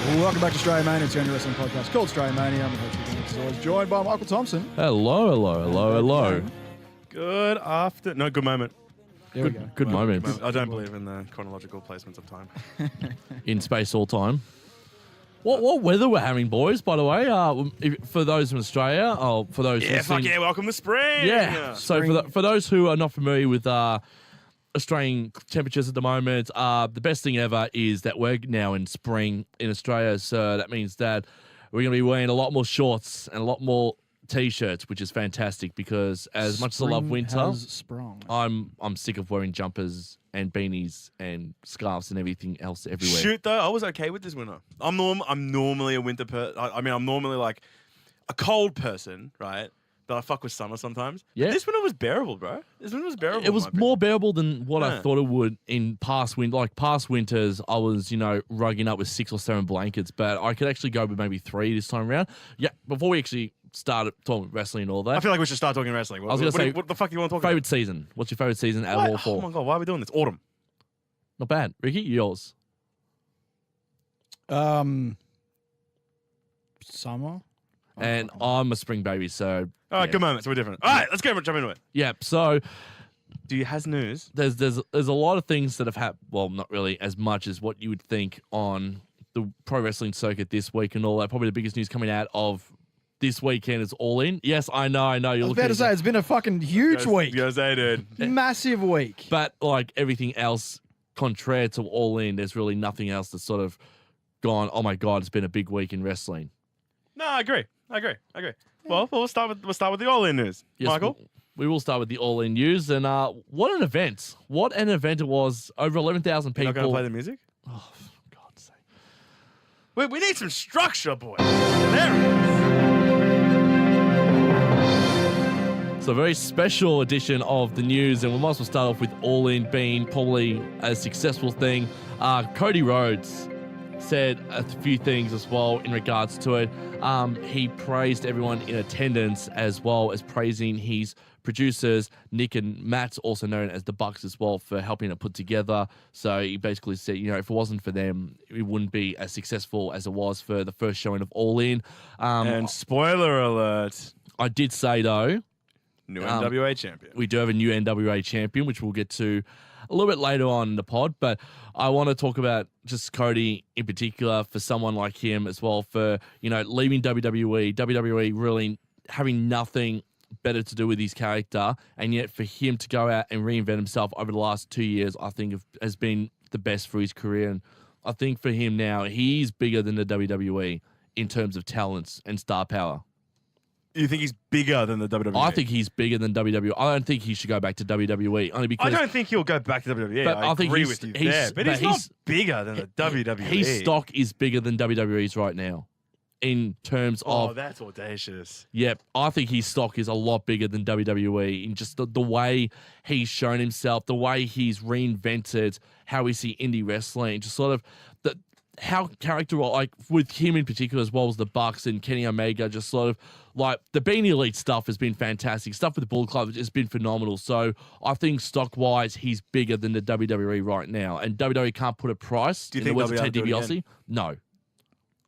Welcome back to Australia Mania. It's the only wrestling podcast called Australia Mania. I'm the host of as always, joined by Michael Thompson. Hello. Good after. No, good moment. There we go. Good moment. I don't believe in the chronological placements of time. In space all time. What weather we're having, boys, by the way, for those from Australia, for those listening, welcome to spring. Yeah. So for those who are not familiar with Australian temperatures at the moment, the best thing ever is that we're now in spring in Australia. So that means that we're going to be wearing a lot more shorts and a lot more T-shirts, which is fantastic because as much as I love winter, has sprung. I'm sick of wearing jumpers and beanies and scarves and everything else everywhere. Shoot, though, I was okay with this winter. I'm normally a winter person. I'm normally like a cold person, right? But I fuck with summer sometimes. Yeah. This winter was bearable, bro. This winter was bearable. It was more bearable than what I Yeah. thought it would in past winters. I was, rugging up with 6 or 7 blankets, but I could actually go with maybe 3 this time around. Yeah, before we actually started talking wrestling and all that. I feel like we should start talking wrestling. I was going to say, what the fuck do you want to talk favorite season? What's your favorite season out about? of all Oh 4? my god, why are we doing this? Autumn. Not bad. Ricky, yours. Summer. And I'm a spring baby, so. All right, yeah. good moment. So we're different. All right, let's jump into it. Yeah, so Do you has news? there's a lot of things that have happened. Well, not really as much as what you would think on the pro wrestling circuit this week and all that. Probably the biggest news coming out of this weekend is All In. Yes, I know. I You're was looking about to say, it's been a fucking huge week. Yes, I did. Massive week. but like everything else, contrary to All In, there's really nothing else that's sort of gone, oh my God, it's been a big week in wrestling. No, I agree. Well, we'll start with the all-in news. Yes, Michael? we will start with the All In news. And what an event. What an event it was. Over 11,000 You're people. not going to play the music? Oh, for God's sake. We need some structure, boys. There it is. So a very special edition of the news, and we might as well start off with All In being probably a successful thing. Cody Rhodes said a few things as well in regards to it. He praised everyone in attendance as well as praising his producers, Nick and Matt, also known as the Bucks as well, for helping it put together. So he basically said, if it wasn't for them, it wouldn't be as successful as it was for the first showing of All In. And spoiler alert, I did say, though, new NWA champion. we do have a new NWA champion, which we'll get to a little bit later on in the pod. But I want to talk about just Cody in particular, for someone like him as well, for, leaving WWE really having nothing better to do with his character. And yet for him to go out and reinvent himself over the last 2 years, I think has been the best for his career. And I think for him now, he's bigger than the WWE in terms of talents and star power. You think he's bigger than the WWE? I think he's bigger than WWE. I don't think he should go back to WWE only because I don't think he'll go back to WWE. But I think agree he's- with you he's- there. But but he's not he's- bigger than the WWE. his stock is bigger than WWE's right now in terms Oh, of. that's audacious. Yep, I think his stock is a lot bigger than WWE in just the way he's shown himself, the way he's reinvented how we see indie wrestling, just sort of how character, like with him in particular, as well as the Bucks and Kenny Omega, just sort of like the Beanie Elite stuff has been fantastic. Stuff with the Bullet Club has been phenomenal. So I think stock wise, he's bigger than the WWE right now. And WWE can't put a price. Do you in think the words they'll of be Ted able to do it DiBiase? No.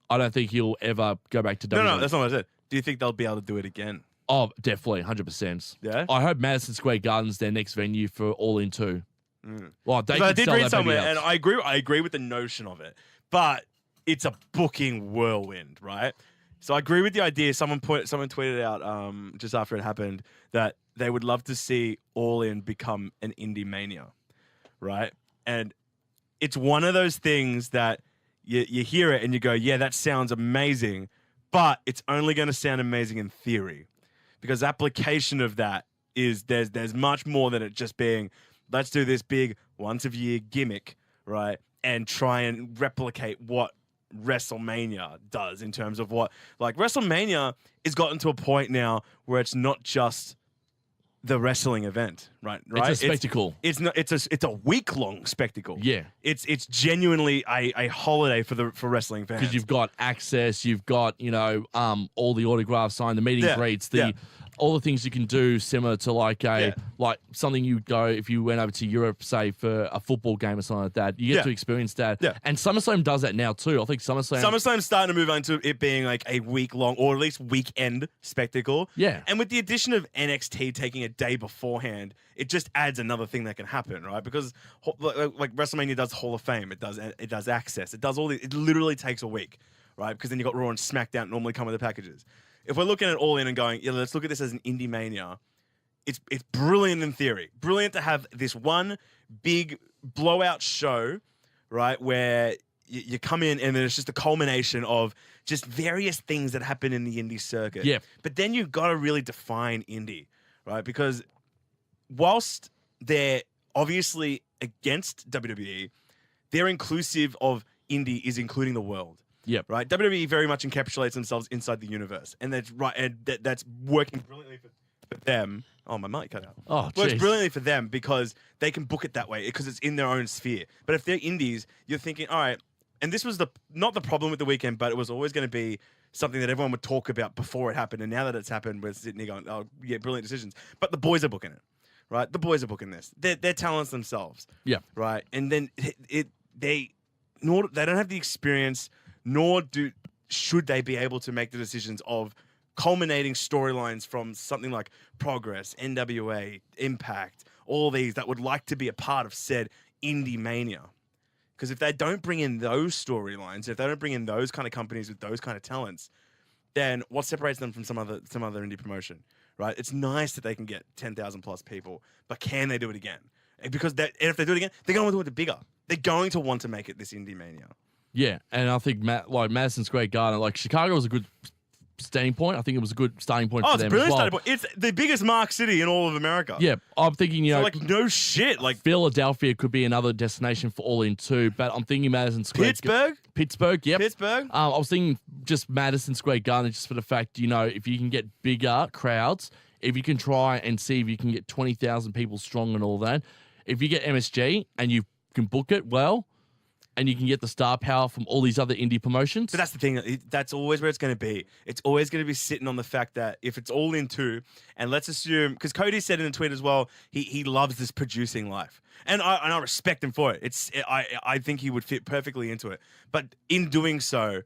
I don't think he'll ever go back to WWE. No, that's not what I said. Do you think they'll be able to do it again? Oh, definitely, 100%. Yeah? I hope Madison Square Garden's their next venue for All In 2. Well, they I could did sell read that somewhere, baby and out. I agree with the notion of it, but it's a booking whirlwind, right? So I agree with the idea. Someone tweeted out just after it happened that they would love to see All In become an indie mania, right? And it's one of those things that you hear it and you go, yeah, that sounds amazing, but it's only going to sound amazing in theory, because application of that is there's much more than it just being, let's do this big once a year gimmick, right? And try and replicate what WrestleMania does in terms of what, like, WrestleMania has gotten to a point now where it's not just the wrestling event, right? It's a spectacle. It's not. It's a week-long spectacle. Yeah. It's genuinely a holiday for wrestling fans. Because you've got access, you've got, all the autographs signed, the meet and Yeah, greets, yeah. all the things you can do similar to like like something you go if you went over to Europe, say for a football game or something like that. You get to experience that. Yeah. And SummerSlam does that now too. I think SummerSlam's starting to move on to it being like a week-long or at least weekend spectacle. Yeah. And with the addition of NXT taking a day beforehand, it just adds another thing that can happen, right? Because like WrestleMania does Hall of Fame, it does Access, it does all the, it literally takes a week, right? Because then you got Raw and SmackDown normally come with the packages. If we're looking at All In and going, yeah, let's look at this as an Indie Mania, it's brilliant in theory. Brilliant to have this one big blowout show, right, where you come in and then it's just a culmination of just various things that happen in the indie circuit. Yeah. But then you've got to really define indie, right? Because whilst they're obviously against WWE, they're inclusive of indie is including the world. Yep. Right. WWE very much encapsulates themselves inside the universe, and that's right, and that's working brilliantly for them. Oh, my mic cut out. Oh, works geez. brilliantly for them because they can book it that way because it's in their own sphere. But if they're indies, you're thinking, all right. And this was not the problem with the weekend, but it was always going to be something that everyone would talk about before it happened. And now that it's happened, we're sitting here going, oh yeah, brilliant decisions. But the boys are booking it, right? The boys are booking this. They're talents themselves. Yeah. Right. And then they don't have the experience. Nor should they be able to make the decisions of culminating storylines from something like Progress, NWA, Impact, all these that would like to be a part of said Indie Mania. Because if they don't bring in those storylines, if they don't bring in those kind of companies with those kind of talents, then what separates them from some other indie promotion, right? It's nice that they can get 10,000 plus people, but can they do it again? Because if they do it again, they're going to want to do it bigger. They're going to want to make it this Indie Mania. Yeah, and I think Madison Square Garden, like Chicago was a good starting point. I think it was a good starting point for them as well. Starting point. It's the biggest mark city in all of America. Yeah, I'm thinking, so like no shit. Like Philadelphia could be another destination for All In too, but I'm thinking Madison Square Pittsburgh, yep. Pittsburgh. I was thinking just Madison Square Garden just for the fact, if you can get bigger crowds, if you can try and see if you can get 20,000 people strong and all that, if you get MSG and you can book it well, and you can get the star power from all these other indie promotions. But that's the thing. That's always where it's going to be. It's always going to be sitting on the fact that if it's All In too, and let's assume, because Cody said in a tweet as well, he loves this producing life. And I respect him for it. I think he would fit perfectly into it. But in doing so,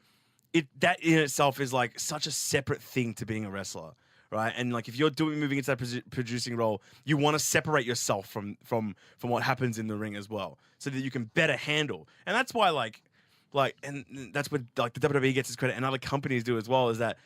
that in itself is like such a separate thing to being a wrestler. Right, and like if you're moving into that producing role, you want to separate yourself from what happens in the ring as well, so that you can better handle. And that's why and that's what like the WWE gets its credit, and other companies do as well. Is that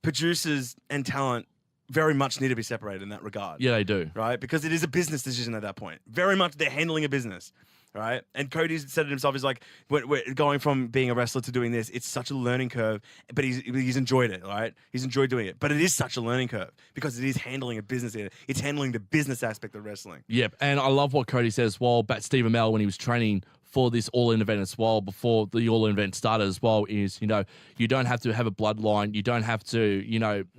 producers and talent very much need to be separated in that regard. Yeah, they do. Right, because it is a business decision at that point. Very much they're handling a business. Right, and Cody said it himself. He's like, we're going from being a wrestler to doing this. It's such a learning curve, but he's enjoyed it. Right, he's enjoyed doing it, but it is such a learning curve because it is handling a business. It's handling the business aspect of wrestling. Yep, and I love what Cody says as well. But Steve Amell, when he was training for this All-In event as well, before the All-In event started as well, is you don't have to have a bloodline. You don't have to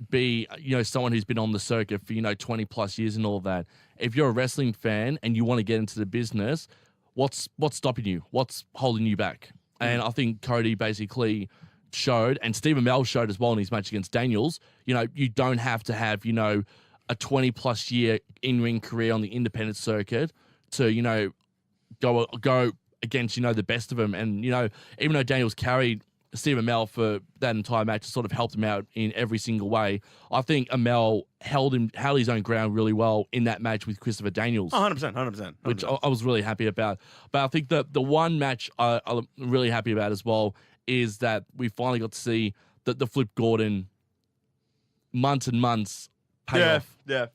be someone who's been on the circuit for 20 plus years and all that. If you're a wrestling fan and you want to get into the business, what's stopping you? What's holding you back? And I think Cody basically showed, and Steve Amell showed as well in his match against Daniels, you don't have to have, a 20-plus year in-ring career on the independent circuit to, go against, the best of them. And, even though Daniels carried Steve Amell for that entire match, sort of helped him out in every single way, I think Amell held his own ground really well in that match with Christopher Daniels. 100%. Which I was really happy about. But I think that the one match I'm really happy about as well is that we finally got to see the Flip Gordon months and months payoff. Yeah.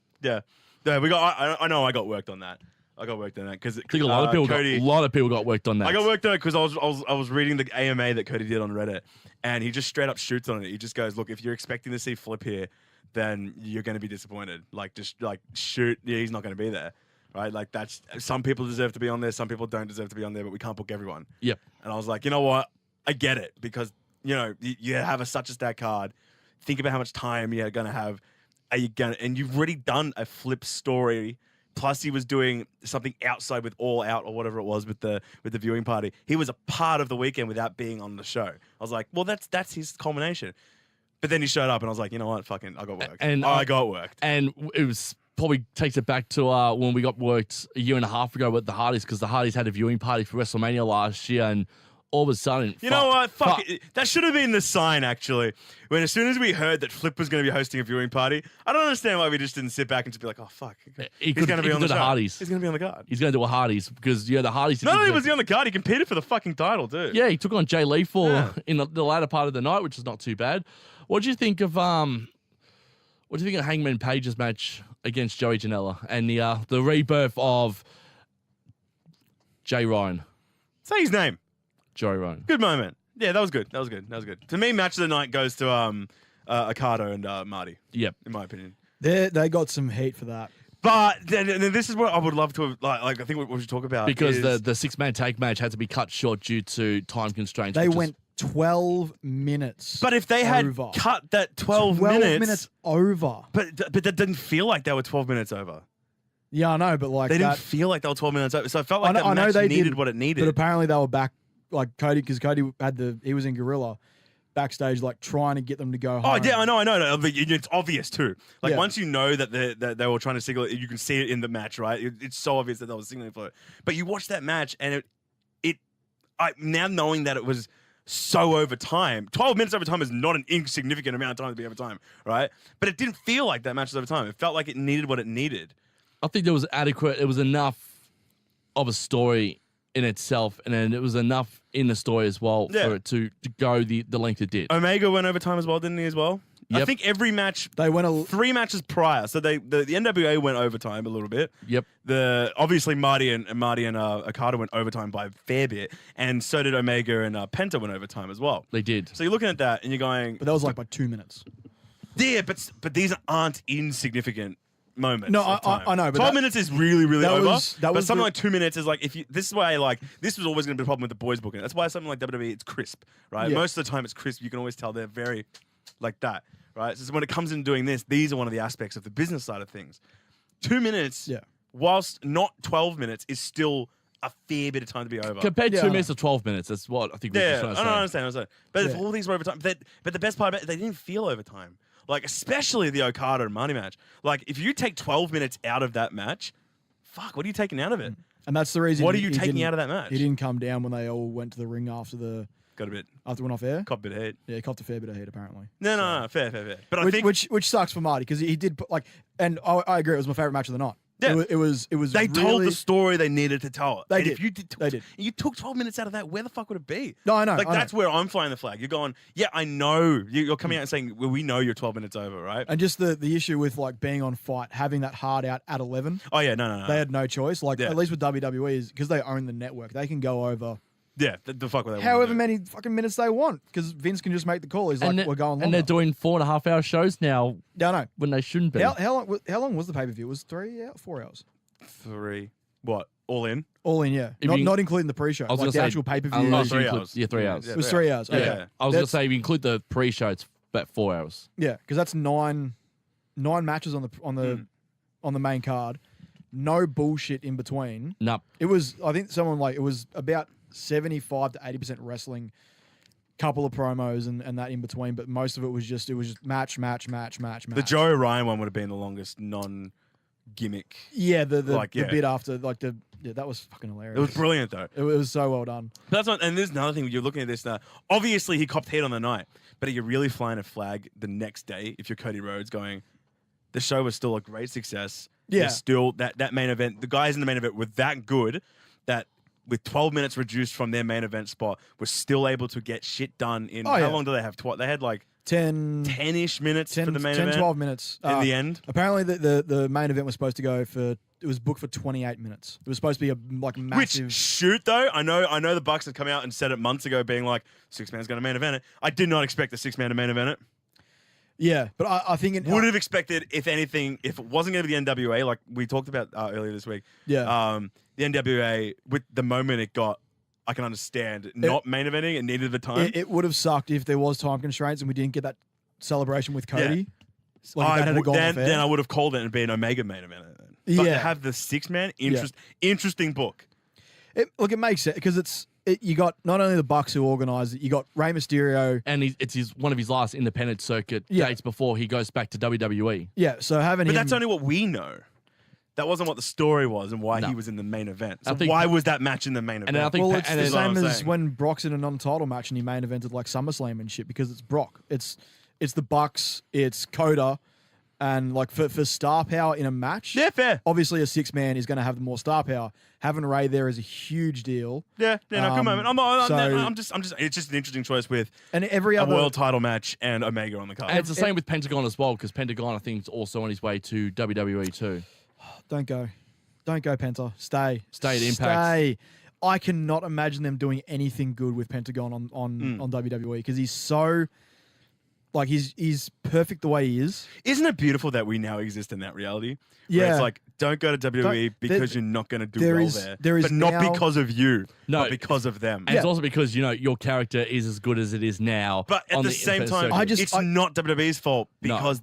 We got. I know I got worked on that. Because I think a lot of people got worked on that. I got worked on it because I was reading the AMA that Cody did on Reddit, and he just straight up shoots on it. He just goes, "Look, if you're expecting to see Flip here, then you're going to be disappointed. Like, just like shoot. Yeah, he's not going to be there, right? Like that's some people deserve to be on there, some people don't deserve to be on there, but we can't book everyone." Yep. And I was like, you know what? I get it because you have such a stacked card. Think about how much time you're going to have. And you've already done a Flip story. Plus, he was doing something outside with All Out or whatever it was with the viewing party. He was a part of the weekend without being on the show. I was like, well, that's his culmination. But then he showed up, and I was like, you know what? Fucking, I got worked. And I got worked. And it was probably takes it back to when we got worked a year and a half ago with the Hardys, because the Hardys had a viewing party for WrestleMania last year, and all of a sudden, You know what? Fuck. That should have been the sign, actually. When as soon as we heard that Flip was going to be hosting a viewing party, I don't understand why we just didn't sit back and just be like, oh, fuck. He's going to be on the Hardys. He's going to be on the card. He's going to do a Hardys because, the Hardys... Not only was he on the card, he competed for the fucking title, dude. Yeah, he took on Jay Lethal in the latter part of the night, which is not too bad. What do you think of Hangman Page's match against Joey Janela and the rebirth of Jay Ryan? Say his name. Joey Ryan. Good moment. Yeah, that was good. To me, match of the night goes to Okada and Marty. Yep. In my opinion. They got some heat for that. But then this is what I would love to have, like I think what we should talk about because is the six-man tag match had to be cut short due to time constraints. They went 12 minutes. But if they had cut that 12 minutes over. But that didn't feel like they were 12 minutes over. Yeah, I know, but like they didn't feel like they were 12 minutes over. So I felt like that match needed what it needed. But apparently they were back, like Cody, because Cody he was in Gorilla backstage, like trying to get them to go home. Oh yeah, I know. It's obvious too. Like once you know that they were trying to signal it, you can see it in the match, right? It's so obvious that they were signaling for it. But you watch that match and now knowing that it was so over time. 12 minutes over time is not an insignificant amount of time to be over time, right? But it didn't feel like that match was over time. It felt like it needed what it needed. I think there was adequate. It was enough of a story in itself, and then it was enough in the story as well for it to go the length it did. Omega went overtime as well, didn't he? As well. Yep. I think every match they went 3 matches prior, so the NWA went overtime a little bit. Yep. Obviously Marty and Okada went overtime by a fair bit, and so did Omega and Penta went overtime as well. They did. So you're looking at that and you're going, but that was like by 2 minutes. Yeah, but these aren't insignificant moments. No, I know. But 12 minutes is really, really over. But something like 2 minutes is like, this is why, like, this was always going to be a problem with the boys booking. That's why something like WWE, it's crisp, right? Yeah. Most of the time it's crisp. You can always tell they're very like that, right? So when it comes in doing this, these are one of the aspects of the business side of things. 2 minutes, whilst not 12 minutes, is still a fair bit of time to be over. Compared 2 minutes to 12 minutes, that's what I think we're just trying to say. I understand. But if all these were overtime, but the best part about it, they didn't feel overtime. Like, especially the Okada and Marty match. Like, if you take 12 minutes out of that match, fuck, what are you taking out of it? And that's the reason. What are you taking out of that match? He didn't come down when they all went to the ring after it went off air. Cop a bit of heat. Yeah, he copped a fair bit of heat apparently. No, fair. But which sucks for Marty because he did and I agree, it was my favorite match of the night. Yeah. It was. They told the story they needed to tell it. They did. If you took 12 minutes out of that, where the fuck would it be? No, I know. Like, that's where I'm flying the flag. You're going, yeah, I know. You're coming out and saying, well, we know you're 12 minutes over, right? And just the issue with like being on Fight, having that hard out at 11. Oh yeah, no. They had no choice. Like at least with WWE is because they own the network, they can go over. Yeah, the fuck with that. However many fucking minutes they want, because Vince can just make the call. He's like, we're going longer. And they're doing 4.5 hour shows now. Yeah, I know. When they shouldn't be. How long was the pay per view? It was 3 hours, 4 hours. 3. What? All in? All in, yeah. Not including the pre-show. Like the actual pay per view. 3 hours. Yeah, 3 hours. It was 3 hours. Okay. Yeah. I was going to say if you include the pre-show, it's about 4 hours. Yeah, because that's nine matches on the main card. No bullshit in between. Nope. It was. I think it was about 75 to 80% wrestling, couple of promos and that in between, but most of it was just match. The Joe Ryan one would have been the longest non-gimmick. Yeah, the bit after that was fucking hilarious. It was brilliant though. It was so well done. And there's another thing. You're looking at this now. Obviously, he copped heat on the night, but are you really flying a flag the next day if you're Cody Rhodes going, the show was still a great success. Yeah. There's still that main event. The guys in the main event were that good that with 12 minutes reduced from their main event spot, were still able to get shit done in... how long do they have? They had like 10-ish minutes for the main event? 12 minutes. In the end? Apparently the main event was supposed to go for... It was booked for 28 minutes. It was supposed to be a massive... Which, shoot though, I know the Bucks had come out and said it months ago being like, 6-man's going to main event it. I did not expect the 6-man to main event it. Yeah, but I think it... Would have expected, if anything, if it wasn't going to be the NWA, like we talked about earlier this week. Yeah. The NWA, with the moment it got, I can understand not main eventing. It needed the time. It would have sucked if there was time constraints and we didn't get that celebration with Cody. Yeah. Like then I would have called it and be an Omega main event. But to have the 6-man, interesting book. It makes sense because you got not only the Bucks who organise it, you got Rey Mysterio. And it's one of his last independent circuit dates before he goes back to WWE. Yeah, so having But him. that's only what we know. That wasn't what the story was and why No. he was in the main event. So I think- why was that match in the main event? And then I think Well, it's and the then- what I'm same as saying. when Brock's in a non-title match and he main evented like SummerSlam and shit because it's Brock. It's the Bucks, it's Coda, and like for star power in a match. Yeah, fair. Obviously, a 6-man is going to have more star power. Having Ray there is a huge deal. Yeah, no, good moment. I'm just. It's just an interesting choice with And every a other world title match and Omega on the card. And it's the same with Pentagon as well, because Pentagon, I think, is also on his way to WWE too. Don't go, Penta. Stay Stay at Impact. Stay. I cannot imagine them doing anything good with Pentagon on WWE because he's so. Like he's perfect the way he is. Isn't it beautiful that we now exist in that reality? Yeah. Where it's like, don't go to WWE because you're not going to do well there. But not now- because of you, No. but because of them. And it's also because, your character is as good as it is now. But at on the same independent time, circuit. it's not WWE's fault No. because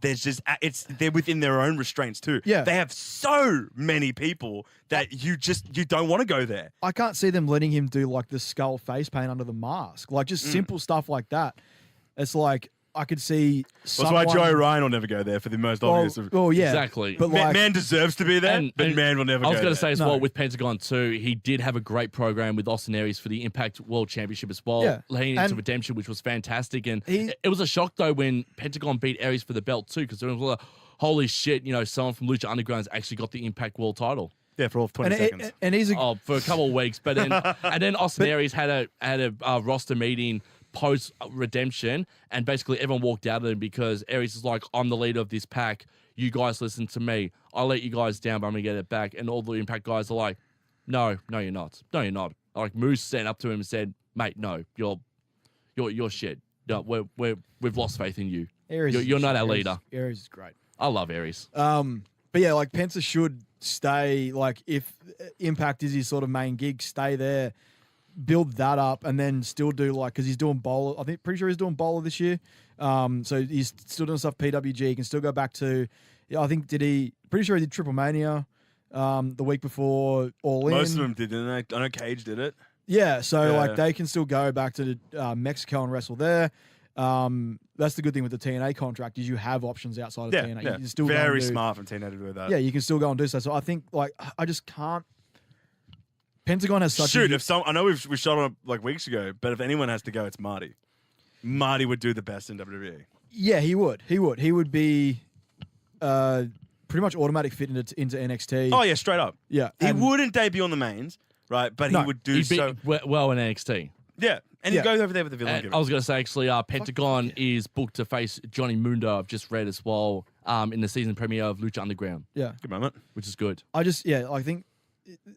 they're within their own restraints too. Yeah. They have so many people that you don't want to go there. I can't see them letting him do like the skull face paint under the mask, like just simple stuff like that. It's like I could see. That's why Joey Ryan will never go there for the most obvious of. Well, yeah, Exactly. But Man, like, man deserves to be there, but man will never go I was there. going to say as No. well with Pentagon too, he did have a great program with Austin Aries for the Impact World Championship as well, Yeah. leading into And Redemption, which was fantastic. And he- it was a shock though when Pentagon beat Aries for the belt too, because there was a lot of, holy shit, someone from Lucha Underground's actually got the Impact World title. Yeah, for all 20 seconds. and he's a Oh, for a couple of weeks, but then and then Austin Aries had a roster meeting post Redemption, and basically everyone walked out of him because Aries is like, I'm the leader of this pack. You guys listen to me. I'll let you guys down, but I'm gonna get it back. And all the Impact guys are like, No, you're not. No, you're not. Like Moose stand up to him and said, Mate, no, you're shit. No, we've lost faith in you. Aries You're is- not our Aries- leader. Aries is great. I love Aries. But yeah, like Penta should stay. Like if Impact is his sort of main gig, stay there, build that up, and then still do like because he's doing bowler. I think pretty sure he's doing bowler this year. So he's still doing stuff PWG. He can still go back to. Yeah, I think pretty sure he did Triple Mania, the week before All In. Most of them did, didn't they? I know Cage did it. Yeah, so Yeah. like they can still go back to Mexico and wrestle there. That's the good thing with the TNA contract is you have options outside of Yeah, TNA. yeah. You can still go Very and do- smart from TNA to do that. Yeah, you can still go and do so. So I think like I just can't. Pentagon has such Shoot, a if I know we shot on it like weeks ago, but if anyone has to go, it's Marty. Marty would do the best in WWE. yeah, he would be pretty much automatic fit into NXT. Oh yeah, straight up. yeah, He and- wouldn't debut on the mains, right? But No, he would do He'd be so. well in NXT. Yeah, and Yeah. he goes over there with the villain. And gimmick. I was going to say, actually, Pentagon is booked to face Johnny Mundo, I've just read as well, in the season premiere of Lucha Underground, Yeah, Good moment. which is good. I think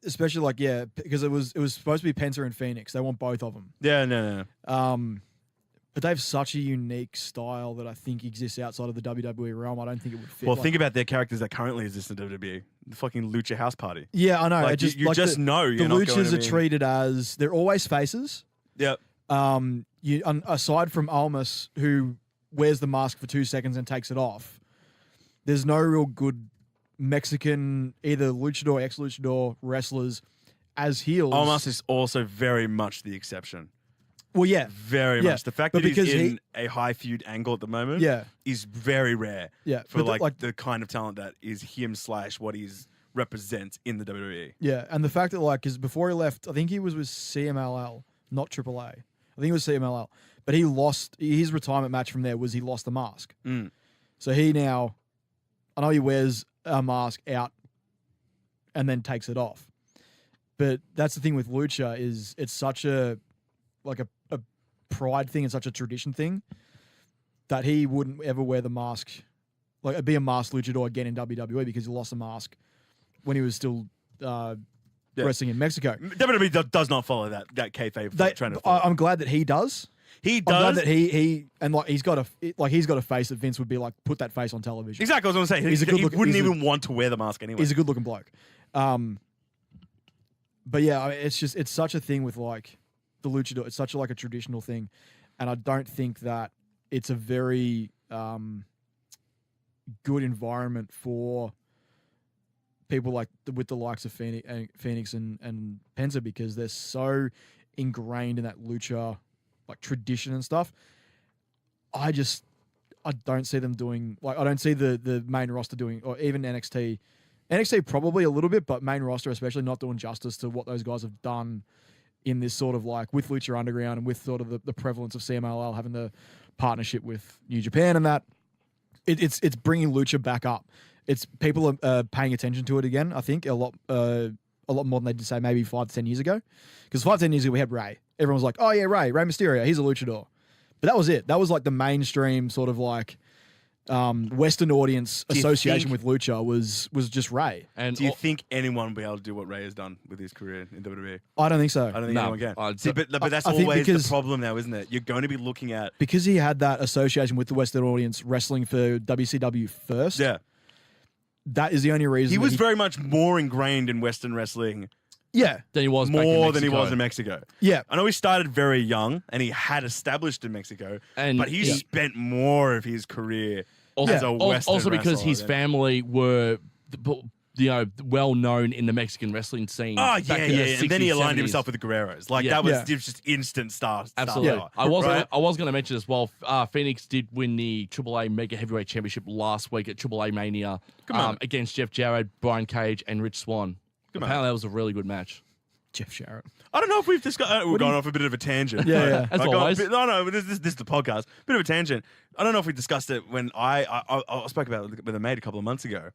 especially like because it was supposed to be Penta and Phoenix. They want both of them. Yeah, no. But they have such a unique style that I think exists outside of the WWE realm. I don't think it would fit. Well, like- think about their characters that currently exist in WWE. The fucking Lucha House Party. Yeah, I know. Like, it just you like just know the you're not going luchas to are be- treated as they're always faces. Yep. Aside from Almas, who wears the mask for 2 seconds and takes it off, there's no real good Mexican either luchador, ex-luchador wrestlers as heels. Almas is also very much the exception. Well, yeah, Very Yeah, much. The fact but that he's because in a high feud angle at the moment yeah, is very rare yeah. for But like the kind of talent that is him / what he's represents in the WWE. yeah, and the fact that like, because before he left, I think he was with CMLL, not AAA. I think it was CMLL, but he lost his retirement match from there. Was he lost the mask? Mm. So he now, I know he wears a mask out and then takes it off. But that's the thing with lucha is it's such a pride thing and such a tradition thing that he wouldn't ever wear the mask, like be a masked luchador again in WWE because he lost the mask when he was still wrestling in Mexico. WWE does not follow that kayfabe trend. I'm glad that he does. He I'm glad does. that he and like he's got a face that Vince would be like, put that face on television. Exactly. I was going to say He's a good he look- wouldn't he's a- even want to wear the mask anyway. He's a good looking bloke. But yeah, I mean, it's such a thing with like the luchador. It's such a traditional thing, and I don't think that it's a very good environment for people like with the likes of Phoenix and Penta because they're so ingrained in that lucha like tradition and stuff. I don't see them doing like I don't see the main roster doing, or even NXT. NXT probably a little bit, but main roster especially not doing justice to what those guys have done in this sort of like with Lucha Underground and with sort of the prevalence of CMLL having the partnership with New Japan and that. It's bringing lucha back up. It's people are paying attention to it again. I think a lot more than they did say maybe 5 to 10 years ago. Because 5 to 10 years ago we had Ray. Everyone was like, oh yeah, Ray Mysterio, he's a luchador. But that was it. That was like the mainstream sort of like Western audience association with lucha was just Ray. And do you think anyone will be able to do what Ray has done with his career in WWE? I don't think so. I don't think anyone can. See, but that's I think always the because- problem now, isn't it? You're going to be looking at Because he had that association with the Western audience wrestling for WCW first. yeah. That is the only reason. He that was very much more ingrained in Western wrestling Yeah. Than he was back in more than he Mexico. was in Mexico. Yeah. I know he started very young and he had established in Mexico, And but he yeah. spent more of his career Also, as a Western also because wrestler his than- family were, well known in the Mexican wrestling scene. Oh back yeah, in the yeah, and then he 60s, aligned 70s. himself with the Guerreros. Like Yeah. that was Yeah. just instant star. Absolutely. power, I was right? I was going to mention as well. Phoenix did win the AAA Mega Heavyweight Championship last week at AAA Mania on. against Jeff Jarrett, Brian Cage, and Rich Swann. Come on. Apparently, that was a really good match. Jeff Jarrett. I don't know if we've discussed. We've gone off a bit of a tangent. Yeah, yeah. As I got a always. bit- no, this is the podcast. Bit of a tangent. I don't know if we discussed it when I spoke about it with a mate a couple of months ago.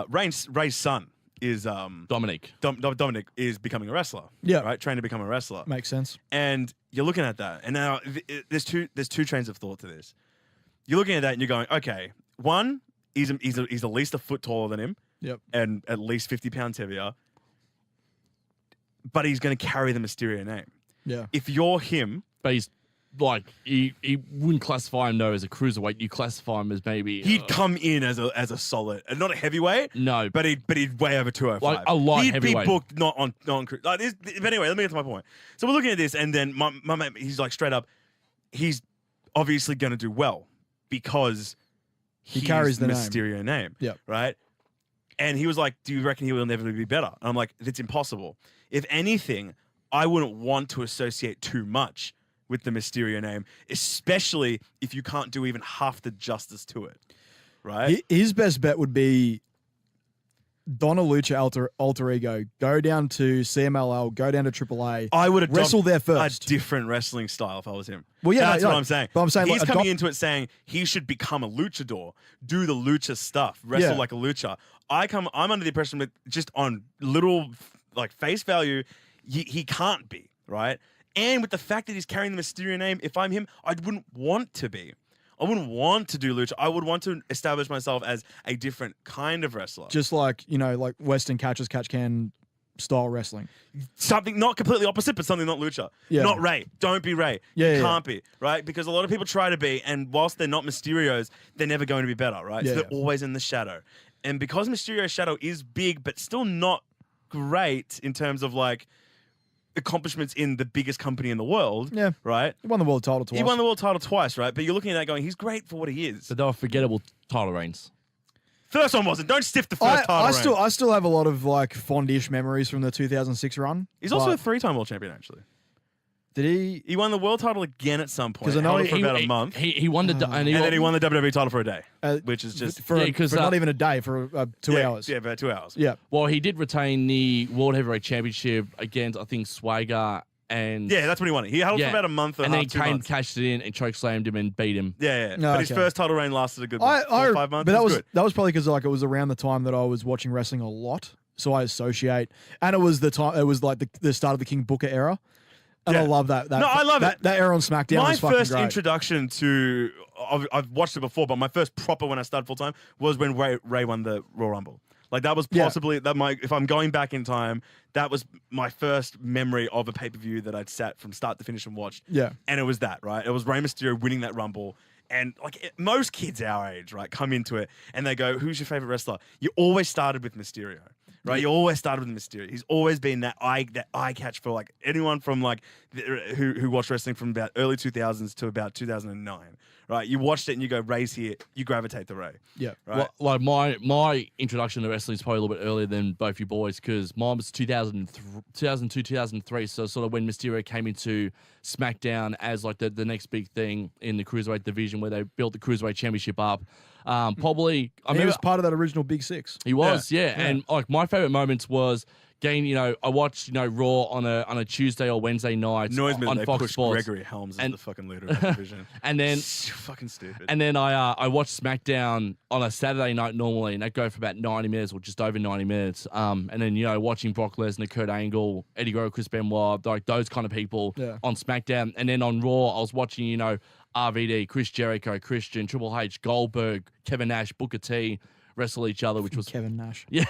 Ray's son is Dominic. Dominic is becoming a wrestler. Yeah. right. Trained to become a wrestler. Makes sense. And you're looking at that, and now there's two trains of thought to this. You're looking at that, and you're going, okay, one, he's at least a foot taller than him, Yep. and at least 50 pounds heavier, but he's going to carry the Mysterio name. Yeah. If you're him, But he's like, he wouldn't classify him, though, as a cruiserweight. You classify him as maybe... he'd come in as a solid, not a heavyweight, No. but he'd weigh over 205. Like a light he'd heavyweight. be booked not on like this, but anyway, let me get to my point. So we're looking at this, and then my mate, he's like straight up, he's obviously going to do well because He carries the name. Mysterio name. Yep. Right. And he was like, "Do you reckon he will never be better?" And I'm like, "It's impossible. If anything, I wouldn't want to associate too much with the Mysterio name, especially if you can't do even half the justice to it." Right. His best bet would be Donna Lucha alter ego, go down to CMLL, go down to AAA. I would adopt wrestle there first. a different wrestling style if I was him. Well, yeah, that's no, what no. I'm saying. But I'm saying, he's like, coming into it saying he should become a luchador, do the lucha stuff, wrestle Yeah. like a lucha. I'm under the impression that just on little like face value, he can't be right. And with the fact that he's carrying the Mysterio name, if I'm him, I wouldn't want to be. I wouldn't want to do lucha. I would want to establish myself as a different kind of wrestler. Just like, like Western catch can style wrestling. Something not completely opposite, but something not lucha. Yeah. Not Ray. Don't be Ray. Yeah, you yeah, can't be, right? Because a lot of people try to be, and whilst they're not Mysterios, they're never going to be better, right? Yeah, so they're yeah. always in the shadow. And because Mysterio's shadow is big, but still not great in terms of like accomplishments in the biggest company in the world, Yeah. right? He won the world title twice. He won the world title twice, right? But you're looking at that going, he's great for what he is. But they were forgettable title reigns. First one wasn't. Don't stiff the first title reign. I still have a lot of like fondish memories from the 2006 run. He's also a but 3-time world champion, actually. did he? He won the world title again at some point. 'Cause I know Held it for about a month. He won the... and And then he won the WWE title for a day, Uh, which is just for, Yeah, 'cause, for not even a day, for 2 hours. Yeah, about 2 hours. Yeah. Well, he did retain the World Heavyweight Championship against, I think, Swagger and... Yeah, that's when he won it. He held it for about a month and and then half, 2 Kane months. cashed it in and chokeslammed him and beat him. Yeah, yeah. No, But his okay. first title reign lasted a good 4 or 5 months. But that It was good. probably because like it was around the time that I was watching wrestling a lot, so I associate, and it was the time. It was like the start of the King Booker era, and I Yeah. love that. No, I love it. That era on SmackDown My was fucking first great. introduction to, I've watched it before, but my first proper when I started full time was when Ray won the Royal Rumble. Like that was Yeah. possibly if I'm going back in time, that was my first memory of a pay per view that I'd sat from start to finish and watched. Yeah. and it was that, right? It was Rey Mysterio winning that Rumble. And like most kids our age, right, come into it and they go, "Who's your favorite wrestler?" You always started with Mysterio, right? You always started with Mysterio. He's always been that eye catch for like anyone from like who watched wrestling from about early 2000s to about 2009, right? You watched it and you go, Ray's here. You gravitate to Ray. Yeah. Right. Like my introduction to wrestling is probably a little bit earlier than both you boys because mine was 2002, 2003. So sort of when Mysterio came into SmackDown as like the next big thing in the Cruiserweight division where they built the Cruiserweight Championship up. Probably, I He mean, was part of that original Big Six. he was, yeah. And like my favorite moments was getting, I watched, Raw on a Tuesday or Wednesday night Annoys me that on they Fox pushed Sports. Gregory Helms as And- the fucking leader of the division. And then Fucking stupid. And then I watched SmackDown on a Saturday night normally, and that go for about 90 minutes or just over 90 minutes. And then, watching Brock Lesnar, Kurt Angle, Eddie Guerrero, Chris Benoit, like those kind of people on SmackDown. And then on Raw, I was watching, RVD, Chris Jericho, Christian, Triple H, Goldberg, Kevin Nash, Booker T wrestle each other, which was Kevin Nash. yeah.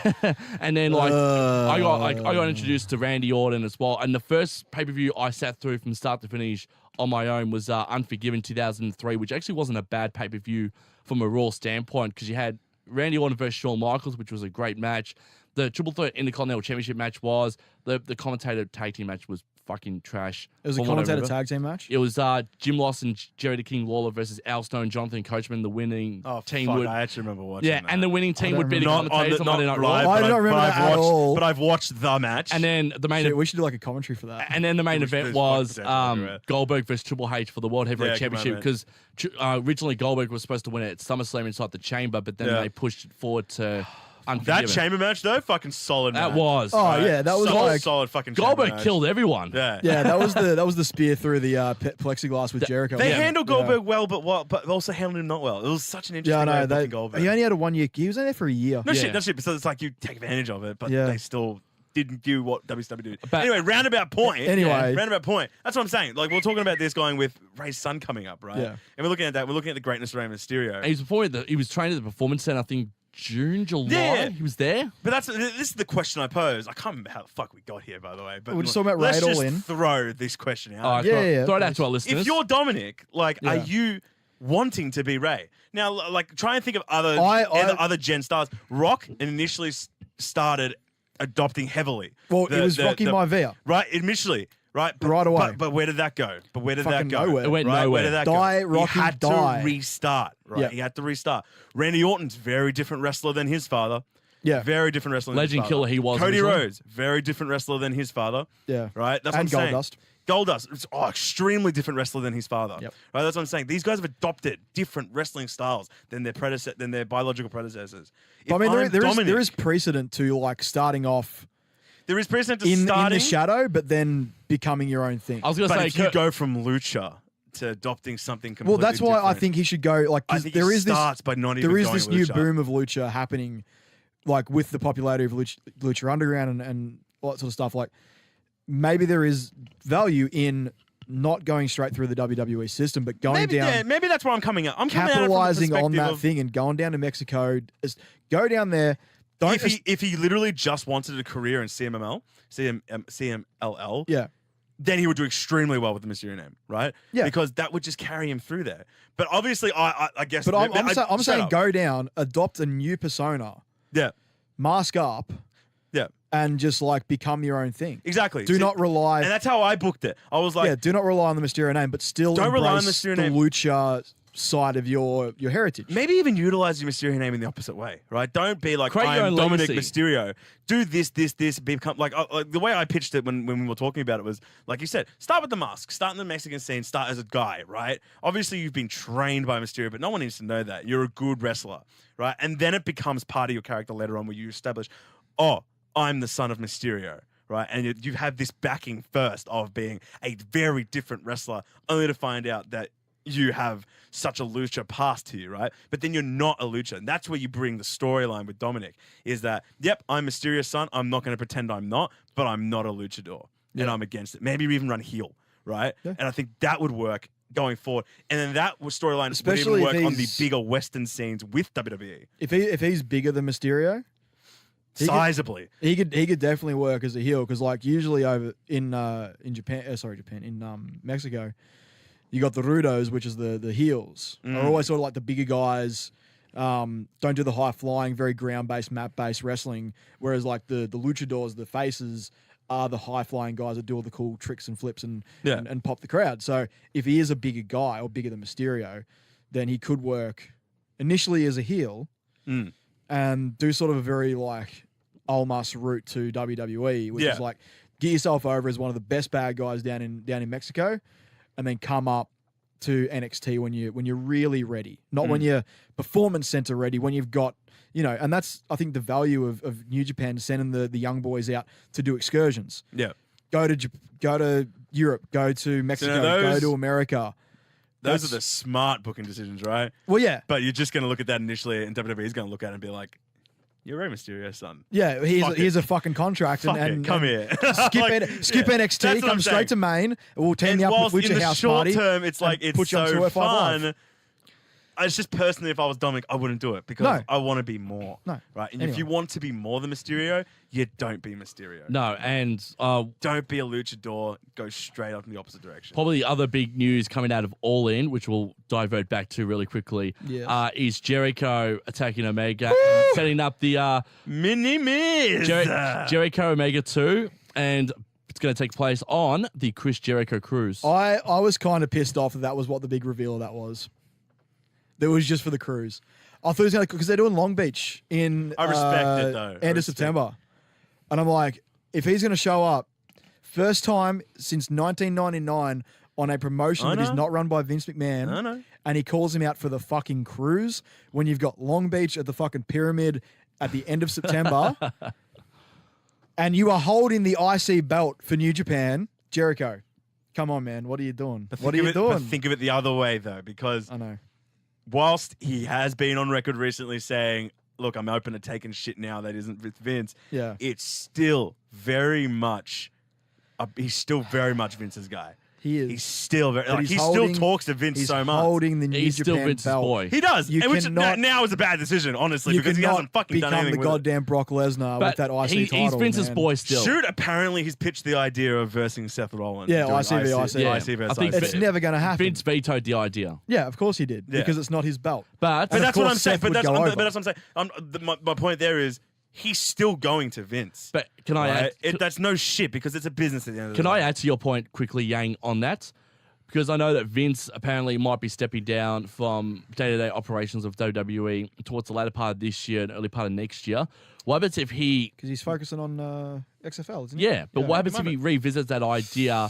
And then I got introduced to Randy Orton as well. And the first pay-per-view I sat through from start to finish on my own was Unforgiven 2003, which actually wasn't a bad pay-per-view from a Raw standpoint because you had Randy Orton versus Shawn Michaels, which was a great match. The Triple Threat Intercontinental Championship match was. The commentator tag team match was fucking trash. It was a from what I commentator remember. tag team match. It was Jim Lawson, Jerry the King Lawler versus Al Stone, Jonathan Coachman. The winning team fuck, would. I actually remember watching that. And the winning team don't would be the remember. commentators on Monday Night Raw. live, I but don't remember but that I've at watched, all. But I've watched the match. And then the main Shit, we should do like a commentary for that. And then the main Which event there's was fucking potential everywhere. Goldberg versus Triple H for the World Heavyweight Yeah, good Championship because originally Goldberg was supposed to win it at SummerSlam inside the Chamber, but then they pushed it forward to Unforgiven. that chamber match though, fucking solid. That match. was. Oh, yeah, that was solid, like- solid fucking. Goldberg chamber match. killed everyone. Yeah. Yeah, that was the spear through the plexiglass with Jericho. They Yeah. handled Goldberg well, but also handled him not well. It was such an Yeah, interesting I way know. of booking Goldberg. He only had a 1 year. He was only there for a year. No Yeah. shit, no shit. So it's like you take advantage of it, but Yeah. they still didn't do what WCW did. But- Anyway, roundabout point. Anyway. roundabout point. That's what I'm saying. Like we're talking about this going with Ray's son coming up, right? Yeah. And we're looking at that. We're looking at the greatness of Rey Mysterio. And he was trained at the Performance Center, I think June, July. Yeah. He was there. But this is the question I pose. I can't remember how the fuck we got here, by the way. But We're just talking about let's Raid just All In. throw this question out. All right, Yeah, throw it out please. to our listeners. If you're Dominic, like, are Yeah. you wanting to be Ray? Now, like, try and think of other I- other Gen stars. Rock initially started adopting heavily. Well, it was Rocky Maivia. Right, initially. Right, Right away. But where did that go? Fucking nowhere. It went Right, nowhere. Where did that Die, go? Rocky, he had die. to restart. Right, Yeah. he had to restart. Randy Orton's very different wrestler than his father. Yeah. Very different wrestler than his Legend father. killer he was Cody originally. Rhodes, very different wrestler than his father. Yeah. Right? That's And what I'm saying. Goldust. Goldust, it's, extremely different wrestler than his father. Yep. Right? That's what I'm saying. These guys have adopted different wrestling styles than their biological predecessors. But I mean, I'm there Dominic, is precedent to like starting off there is precedent to in starting. the shadow, but then becoming your own thing. I was going to But say, if you go from lucha to adopting something Well, completely that's why I different, think he should go. Like, I 'cause think there he is this starts by not even there is going this new lucha. boom of lucha happening, like with the popularity of lucha underground and all that sort of stuff. Like, maybe there is value in not going straight through the WWE system, but going Maybe, down, yeah, maybe that's where I'm coming at. I'm coming at it from the capitalizing on perspective that of- thing and going down to Mexico. Go down there. Don't. If he literally just wanted a career in CMLL, yeah. then he would do extremely well with the Mysterio name, right? Yeah. Because that would just carry him through there. But obviously, I guess. But I'm straight saying up. go down, adopt a new persona, Yeah, mask up, yeah, and just like become your own thing. exactly. Do See, not rely. And that's how I booked it. I was like, yeah, do not rely on the Mysterio name, but still Don't rely on the embrace Mysterio the name. lucha side of your heritage. maybe even utilize your Mysterio name in the opposite way, right? Don't be like, Create your I'm own Dominic legacy. Mysterio. Do this, become like the way I pitched it when we were talking about it was, like you said, start with the mask, start in the Mexican scene, start as a guy, right? Obviously, you've been trained by Mysterio, but no one needs to know that. You're a good wrestler, right? And then it becomes part of your character later on where you establish, I'm the son of Mysterio. Right, and you have this backing first of being a very different wrestler, only to find out that you have such a lucha past to you, right? But then you're not a lucha. And that's where you bring the storyline with Dominic, is that, yep, I'm Mysterio's son. I'm not going to pretend I'm not, but I'm not a luchador. And I'm against it. Maybe even run heel, right? Yeah. And I think that would work going forward. And then that storyline would Especially even if work on the he's- bigger Western scenes with WWE. If he's bigger than Mysterio, He could- Sizably. he could definitely work as a heel because like usually over in Japan, in Mexico, you got the Rudos, which is the heels. Are always sort of like the bigger guys. Don't do the high flying, very ground based, map based wrestling. Whereas like the luchadors, the faces, are the high flying guys that do all the cool tricks and flips and pop the crowd. So if he is a bigger guy or bigger than Mysterio, then he could work initially as a heel and do sort of a very like Almas route to WWE, which is like get yourself over as one of the best bad guys down in Mexico, and then come up to NXT when you're really ready, not when you're performance center ready, when you've got, you know, and that's I think the value of New Japan sending the young boys out to do excursions. Yeah, go to Europe, go to Mexico, go to America. Those are the smart booking decisions, right? Well, yeah, but you're just going to look at that initially, and WWE is going to look at it and be like, "You're Rey Mysterio, son." Yeah, here's a fucking contract, and come here. Skip NXT, come straight to main. We'll team you up with Lucha House Party. In the short term, it's like it's so fun. It's just personally, if I was Dominic, I wouldn't do it because I want to be more. No, right? And if you want to be more than Mysterio, you don't be Mysterio. No, and don't be a luchador. Go straight up in the opposite direction. Probably the other big news coming out of All In, which we'll divert back to really quickly, is Jericho attacking Omega, and setting up the Mini Miz Jericho Omega 2, and it's going to take place on the Chris Jericho cruise. I was kind of pissed off that was what the big reveal of that was. That was just for the cruise. I thought it was going to, because they're doing Long Beach in I respect it though. End of September. And I'm like, if he's going to show up, first time since 1999 on a promotion that is not run by Vince McMahon, and he calls him out for the fucking cruise when you've got Long Beach at the fucking Pyramid at the end of September, and you are holding the IC belt for New Japan, Jericho. Come on, man. What are you doing? What are you doing? But think of it the other way though, because I know. Whilst he has been on record recently saying, look, I'm open to taking shit now that isn't with Vince, it's still very much, he's still very much Vince's guy. He is. He's still very, like, he still talks to Vince so much. He's holding the New Japan Vince's belt. boy. He does. Which now is a bad decision, honestly, because he hasn't fucking done anything become the goddamn Brock Lesnar with that IC title. He's Vince's boy still. Shoot, apparently he's pitched the idea of versing Seth Rollins. Yeah, IC versus IC. It's never going to happen. Vince vetoed the idea. Yeah, of course he did, because it's not his belt. But that's what I'm saying. But that's what I'm saying. My point there is, he's still going to Vince. But can I add? That's no shit because it's a business at the end of the day. Can I add to your point quickly, Yang, on that? Because I know that Vince apparently might be stepping down from day-to-day operations of WWE towards the latter part of this year and early part of next year. What happens if he... Because he's focusing on XFL, isn't he? Yeah, but what happens if he revisits that idea...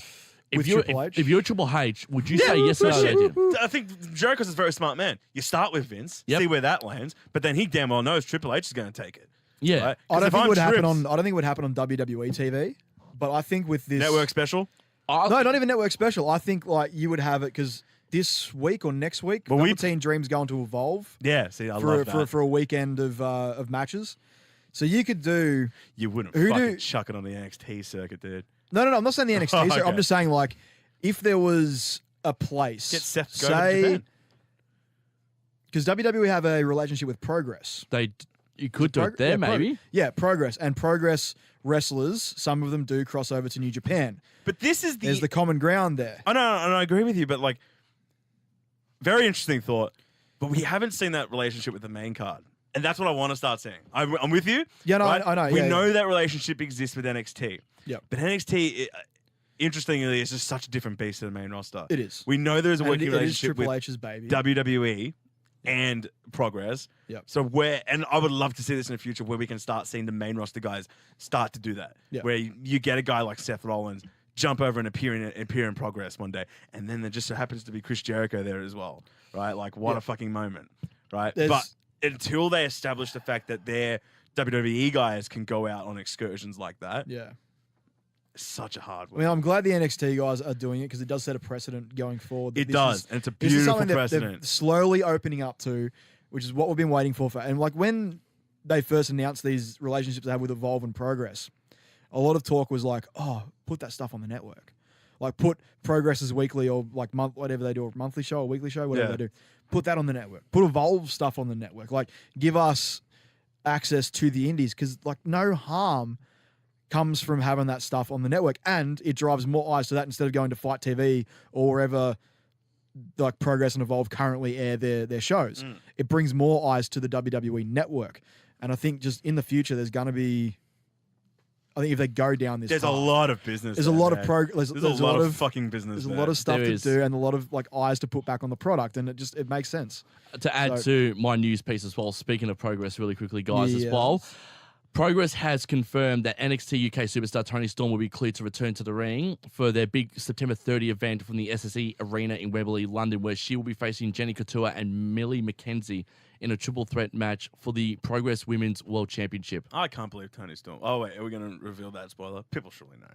With Triple H? If you're Triple H, would you say yes or no to that idea? I think Jericho's a very smart man. You start with Vince, see where that lands, but then he damn well knows Triple H is going to take it. Yeah. Right? I don't think it would happen on WWE TV, but I think with this... Network special? No, not even network special. I think like you would have it because this week or next week, Velveteen Dream's going to Evolve. Yeah, see, I love that. For a weekend of matches. So you could do... You wouldn't fucking chuck it on the NXT circuit, dude. No, I'm not saying the NXT circuit. I'm just saying like if there was a place... Get Seth to go to Japan. Because WWE have a relationship with Progress. You could do it there, maybe. Progress. And Progress wrestlers, some of them do cross over to New Japan. But there's the common ground there. I know, and I agree with you, but like, very interesting thought. But we haven't seen that relationship with the main card. And that's what I want to start seeing. I'm with you. Yeah, no, right? I know. We know that relationship exists with NXT. Yeah. But NXT, interestingly, is just such a different beast to the main roster. It is. We know there's a working relationship Triple with H's baby. WWE and Progress. Yep. So and I would love to see this in the future where we can start seeing the main roster guys start to do that. Yep. Where you get a guy like Seth Rollins jump over and appear in Progress one day, and then there just so happens to be Chris Jericho there as well, right? Like what a fucking moment, right? But until they establish the fact that their WWE guys can go out on excursions like that, it's such a hard one. I mean, I'm glad the NXT guys are doing it because it does set a precedent going forward. It does, and it's a beautiful precedent. They're slowly opening up to, which is what we've been waiting for. And like when they first announced these relationships they have with Evolve and Progress, a lot of talk was like, oh, put that stuff on the network. Like put Progress's weekly or like whatever they do, a monthly show or weekly show, whatever they do. Put that on the network. Put Evolve stuff on the network. Like give us access to the indies because like no harm comes from having that stuff on the network, and it drives more eyes to that instead of going to Fight TV or wherever like Progress and Evolve currently air their shows. It brings more eyes to the WWE network. And I think just in the future, there's going to be I think if they go down this, There's path, a lot of business. there's a there, lot of man. progress. There's a lot of fucking business. There's a there. lot of stuff There to is. do and a lot of like eyes to put back on the product, and it makes sense. To add to my news piece as well, speaking of Progress really quickly, guys, as well. Progress has confirmed that NXT UK superstar Toni Storm will be cleared to return to the ring for their big September 30 event from the SSE Arena in Wembley, London, where she will be facing Jenny Couture and Millie McKenzie in a triple threat match for the Progress Women's World Championship. I can't believe Toni Storm. Oh wait, are we going to reveal that spoiler? People surely know.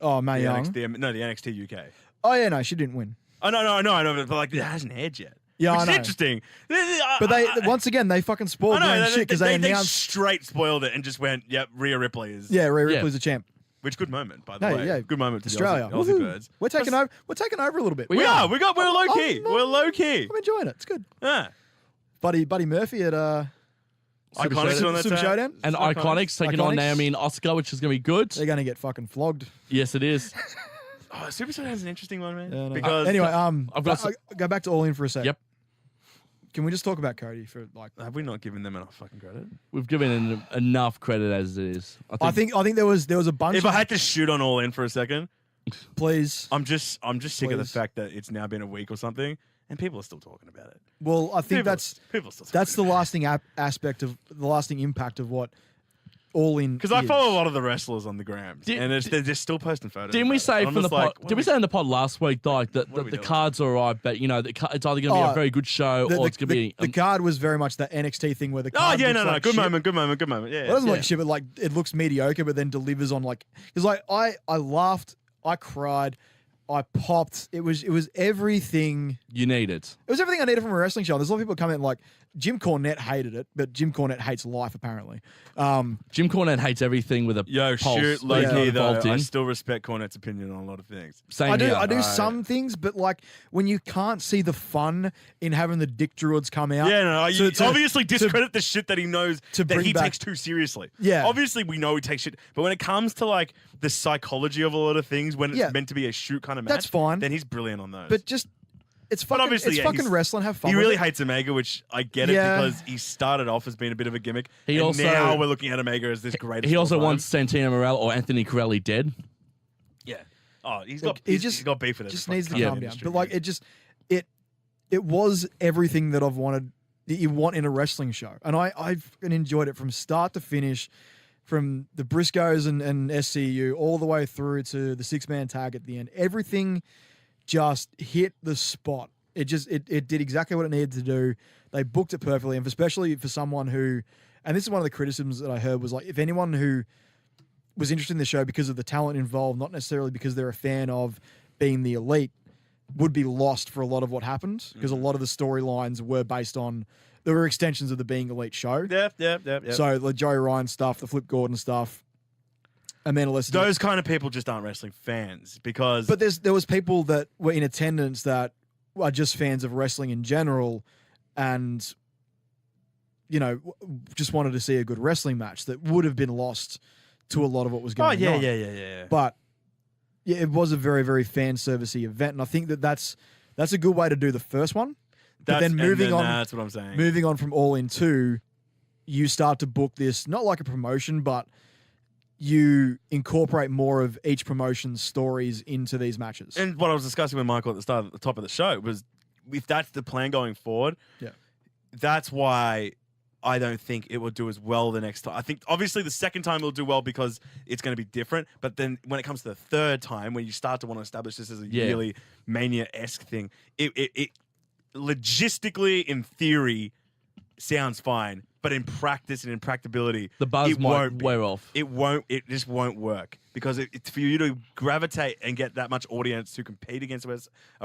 Oh, Mae Young. The NXT UK. Oh yeah, no, she didn't win. Oh no, I know, but like it hasn't aired yet. Yeah, Which I is know. interesting. But they once again they fucking spoiled their own shit because they announced. straight spoiled it and just went, "Yep, Rhea Ripley is." Yeah, Rhea Ripley's a champ. Which good moment, by the Hey, way. yeah. Good moment to Australia, the Aussie Woohoo. birds. We're taking over. We're taking over a little bit. We are. We're low key. I'm- We're low key. I'm enjoying it. It's good. Yeah. Buddy Murphy at Iconics on that Super side. Showdown. And Iconics taking on Iconics. Naomi and Asuka, which is going to be good. They're going to get fucking flogged. Yes, it is. Oh, Super Showdown is an interesting one, man. Yeah, no. Because Anyway, I've got go back to All In for a sec. Yep. Can we just talk about Cody for like? have we not given them enough fucking credit? We've given enough credit as it is. I think there was a bunch. If of I had to shoot on All In for a second, please. I'm just sick of the Please. fact that it's now been a week or something, and people are still talking about it. Well, I think People are still talking that's the about it. lasting aspect of the lasting impact of what All In. Because I is. follow a lot of the wrestlers on the grams, Did- and they're just still posting photos. Didn't we about it. say And I'm from the just like, pod? what Did are we say in the pod last week, like that What are we the doing? card's all right, but it's either going to be a very good show or it's going to be. the card was very much that NXT thing where the Oh card yeah, looks no, like good shit. moment. Yeah, Well, it doesn't look like shit, but like it looks mediocre, but then delivers on like because like I laughed, I cried, I popped. It was everything. You need it. It was everything I needed from a wrestling show. There's a lot of people coming like Jim Cornette hated it, but Jim Cornette hates life apparently. Jim Cornette hates everything with a Yo, pulse. shoot, low that's not key though. involved I in. still respect Cornette's opinion on a lot of things. Same I do here. some things, but like when you can't see the fun in having the dick druids come out. Yeah, no, you to- obviously discredit the shit that he knows to that bring he back- takes too seriously. Yeah. Obviously, we know he takes shit, but when it comes to like the psychology of a lot of things, when it's Yeah. meant to be a shoot kind of match, That's fine. then he's brilliant on those. But just it's fucking obviously, it's yeah, fucking he's- wrestling. Have fun. he with really it. hates Omega, which I get it Yeah. because he started off as being a bit of a gimmick. He and also- now we're looking at Omega as this greatest. He of also all time. wants Santino Morel or Anthony Corelli dead. Yeah. Oh, he's Look, got he he's just got beef with it. just needs to Yeah. calm down. But like it was everything that I've wanted that you want in a wrestling show, and I've enjoyed it from start to finish, from the Briscoes and SCU all the way through to the 6-man tag at the end. Everything just hit the spot. It did exactly what it needed to do. They booked it perfectly, and especially for someone who, and this is one of the criticisms that I heard was like, if anyone who was interested in the show because of the talent involved, not necessarily because they're a fan of being the elite, would be lost for a lot of what happened because a lot of the storylines were based on, there were extensions of the Being Elite show. Yeah. So the Joey Ryan stuff, the Flip Gordon stuff, and then Those kind of people just aren't wrestling fans because. But there was people that were in attendance that are just fans of wrestling in general, and just wanted to see a good wrestling match that would have been lost to a lot of what was going on. Yeah. But yeah, it was a very, very fan servicey event, and I think that's a good way to do the first one. But then moving on, that's what I'm saying. moving on from All In 2, you start to book this not like a promotion, but you incorporate more of each promotion's stories into these matches. And what I was discussing with Michael at the top of the show was, if that's the plan going forward, that's why I don't think it will do as well the next time. I think obviously the second time it'll do well because it's going to be different. But then when it comes to the third time, when you start to want to establish this as a really Mania-esque thing, it logistically, in theory, sounds fine. But in practice and in practicability, The buzz it might won't be. wear off. It just won't work because it's for you to gravitate and get that much audience to compete against a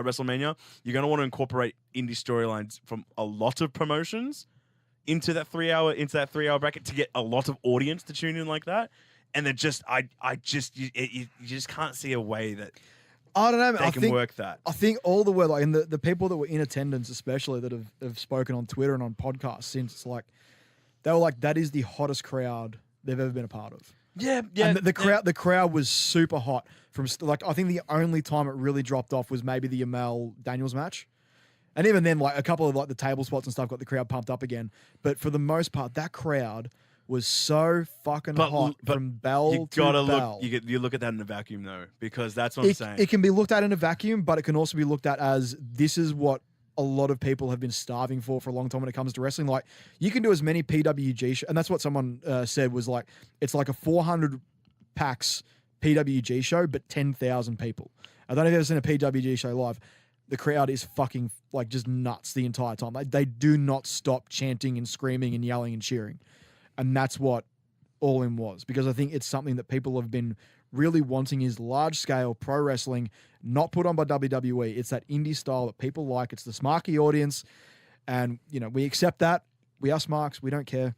WrestleMania. You're going to want to incorporate indie storylines from a lot of promotions into that 3 hour bracket to get a lot of audience to tune in like that. And then you just can't see a way that I don't know. they can work that. I think all the way, like, and the people that were in attendance, especially that have spoken on Twitter and on podcasts since, it's like they were like, that is the hottest crowd they've ever been a part of. Yeah. And the crowd was super hot I think the only time it really dropped off was maybe the Yamal Daniels match. And even then, like a couple of like the table spots and stuff got the crowd pumped up again. But for the most part, that crowd was so fucking hot from bell you to gotta bell. look. You look at that in a vacuum though, because that's what I'm saying. It can be looked at in a vacuum, but it can also be looked at as this is what a lot of people have been starving for a long time when it comes to wrestling. Like you can do as many PWG and that's what someone said was like it's like a 400 packs PWG show, but 10,000 people. I don't know if you've ever seen a PWG show live. The crowd is fucking like just nuts the entire time. Like, they do not stop chanting and screaming and yelling and cheering. And that's what All In was, because I think it's something that people have been really wanting is large scale pro wrestling, not put on by WWE. It's that indie style that people like. It's the smarky audience. And, you know, we accept that. We are smarks. We don't care.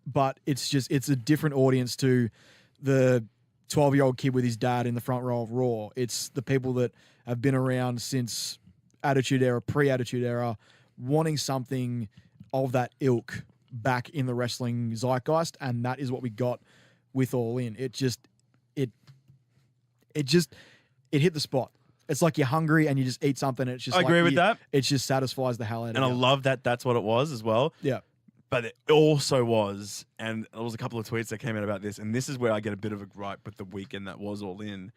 But it's a different audience to the 12-year-old kid with his dad in the front row of Raw. It's the people that have been around since Attitude Era, pre-Attitude Era, wanting something of that ilk back in the wrestling zeitgeist, and that is what we got with All In. It hit the spot. It's like you're hungry and you just eat something. And it's just I agree with that. It just satisfies the hell out of you. And I love that that's what it was as well. Yeah. But it also was, and there was a couple of tweets that came out about this, and this is where I get a bit of a gripe with the weekend that was All In.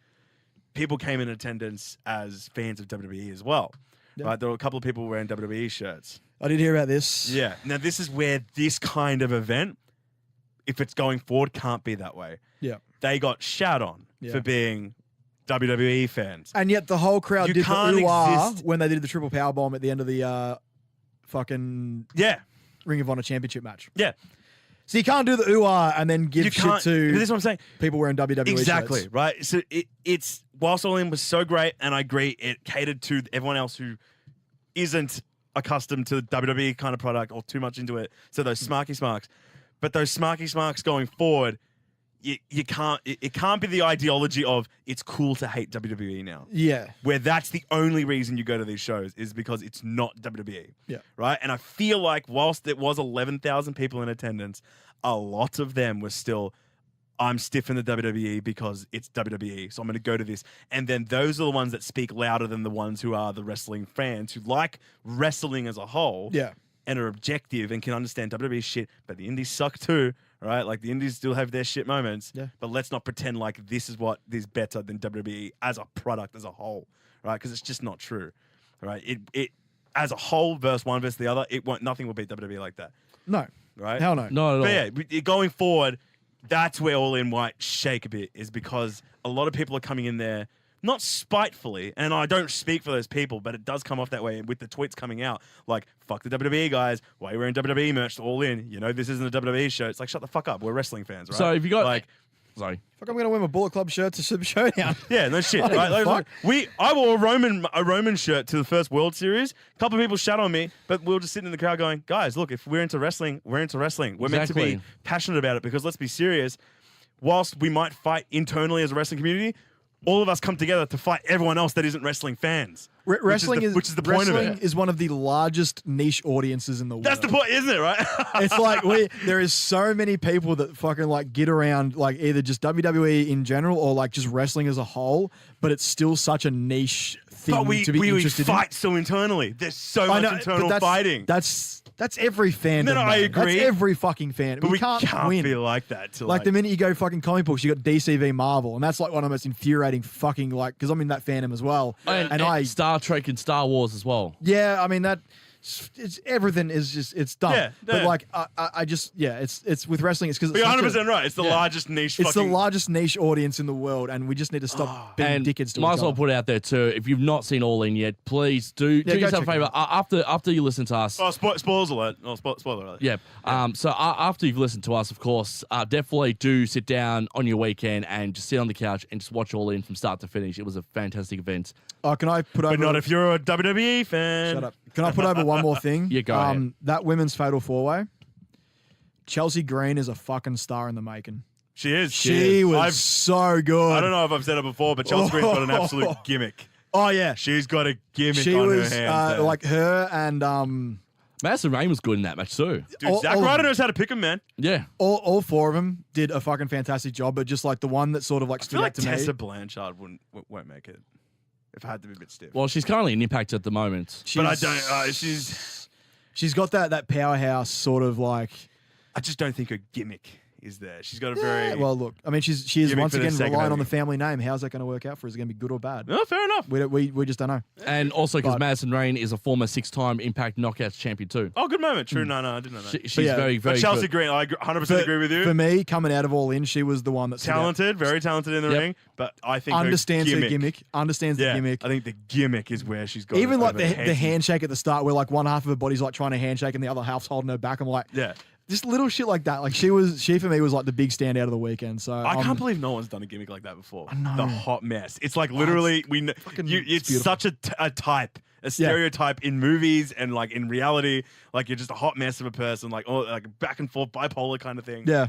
People came in attendance as fans of WWE as well. Yeah. Right? There were a couple of people wearing WWE shirts. I did hear about this. Yeah. Now, this is where this kind of event, if it's going forward, can't be that way. Yeah. They got shat on for being WWE fans. And yet the whole crowd You did the can't ooh-ah exist- when they did the triple power bomb at the end of the fucking Yeah. Ring of Honor championship match. Yeah. So you can't do the ooh-ah and then give shit But to this is what I'm saying. people wearing WWE Exactly, shirts. right? So it's whilst All In was so great, and I agree, it catered to everyone else who isn't accustomed to the WWE kind of product or too much into it. So those smarky smarks. But those smarky smarks going forward, you can't. It can't be the ideology of it's cool to hate WWE now. Yeah. Where that's the only reason you go to these shows is because it's not WWE. Yeah. Right? And I feel like whilst it was 11,000 people in attendance, a lot of them were still, I'm stiff in the WWE because it's WWE, so I'm going to go to this. And then those are the ones that speak louder than the ones who are the wrestling fans who like wrestling as a whole. Yeah. And are objective and can understand WWE shit, but the indies suck too, right? Like the indies still have their shit moments. Yeah. But let's not pretend like this is what is better than WWE as a product as a whole, right? Because it's just not true, right? It as a whole versus one versus the other, nothing will beat WWE like that, No. right? Hell no. Not at all. But yeah, going forward, that's where All In might shake a bit, is because a lot of people are coming in there not spitefully, and I don't speak for those people, but it does come off that way with the tweets coming out. Like, fuck the WWE guys. Why are you wearing WWE merch to All In? You know, this isn't a WWE show. It's like, shut the fuck up. We're wrestling fans, right? So if you got like, sorry. Fuck, I'm going to wear my Bullet Club shirt to Super Showdown. yeah, no shit. I don't Right? give a Like, I wore a Roman shirt to the first World Series. A couple of people shat on me, but we were just sitting in the crowd going, guys, look, if we're into wrestling, we're into wrestling. We're meant to Exactly. be passionate about it, because let's be serious. Whilst we might fight internally as a wrestling community, all of us come together to fight everyone else that isn't wrestling fans. Wrestling which is the point of wrestling it. is one of the largest niche audiences in the world. That's the point, isn't it? Right? It's like there is so many people that fucking like get around like either just WWE in general or like just wrestling as a whole, but it's still such a niche thing But we to be interested fight so internally. There's so in. I much know, internal but fighting. That's every fandom. No, I man. agree. That's every fucking fan. but we can't can't win. be like that. To Like the minute you go fucking comic books, you got DC v Marvel, and that's like one of the most infuriating fucking like because I'm in that fandom as well, And I Star Trek and Star Wars as well. yeah, I mean that it's everything is just it's dumb. Yeah, But yeah. like I just it's with wrestling it's because But you're 100% right. It's the largest niche. it's the fucking, largest niche audience in the world, and we just need to stop being And dickheads to might each as well other. put it out there too. If you've not seen All In yet, please do go yourself a check it favor. After you listen to us, Oh, spoilers alert! Oh, spoiler alert! yeah. So after you've listened to us, of course, definitely do sit down on your weekend and just sit on the couch and just watch All In from start to finish. It was a fantastic event. Oh, can I put But over? not if you're a WWE fan. Shut up. Can I put over one more thing? Yeah, go ahead. That women's fatal four-way. Chelsea Green is a fucking star in the making. She is. She was I've- so good. I don't know if I've said it before, but Chelsea Green's got an absolute gimmick. Oh yeah, She's got a gimmick she on was her hands. there. like her and Madison Rain was good in that match too. Dude, Zack all- Ryder knows how to pick him, man. Yeah. all four of them did a fucking fantastic job. But just like the one that sort of like I stood feel out like to Tessa me. Blanchard won't make it. If I had to be a bit stiff. Well, she's currently in Impact at the moment. But I don't. She's. She's got that powerhouse sort of like I just don't think her gimmick is there. She's got a very Well, look, I mean, she is Gimmick once for the again sake of relying on the everything. family name. How's that going to work out for her? Is it going to be good or bad? no, fair enough. We just don't know. And also because But- Madison Rain is a former 6-time Impact Knockouts champion too. Oh, good moment. True. No, I didn't know that. She's yeah, very, But very Chelsea good. Green, I 100% agree with you. For me, coming out of All In, she was the one that stood out. Talented, very talented in the Yep. ring, but I think Understands her her gimmick. Understands Yeah, the gimmick. I think the gimmick is where she's got. Even it like over the heads. handshake at the start, where like one half of her body's like trying to handshake and the other half's holding her back. I'm like, Yeah, just little shit like that. Like she for me was like the big standout of the weekend. So I can't believe no one's done a gimmick like that before. know. The hot mess. It's like literally fucking- it's it's such a type, a stereotype in movies and like in reality. Like you're just a hot mess of a person, like back and forth bipolar kind of thing. Yeah,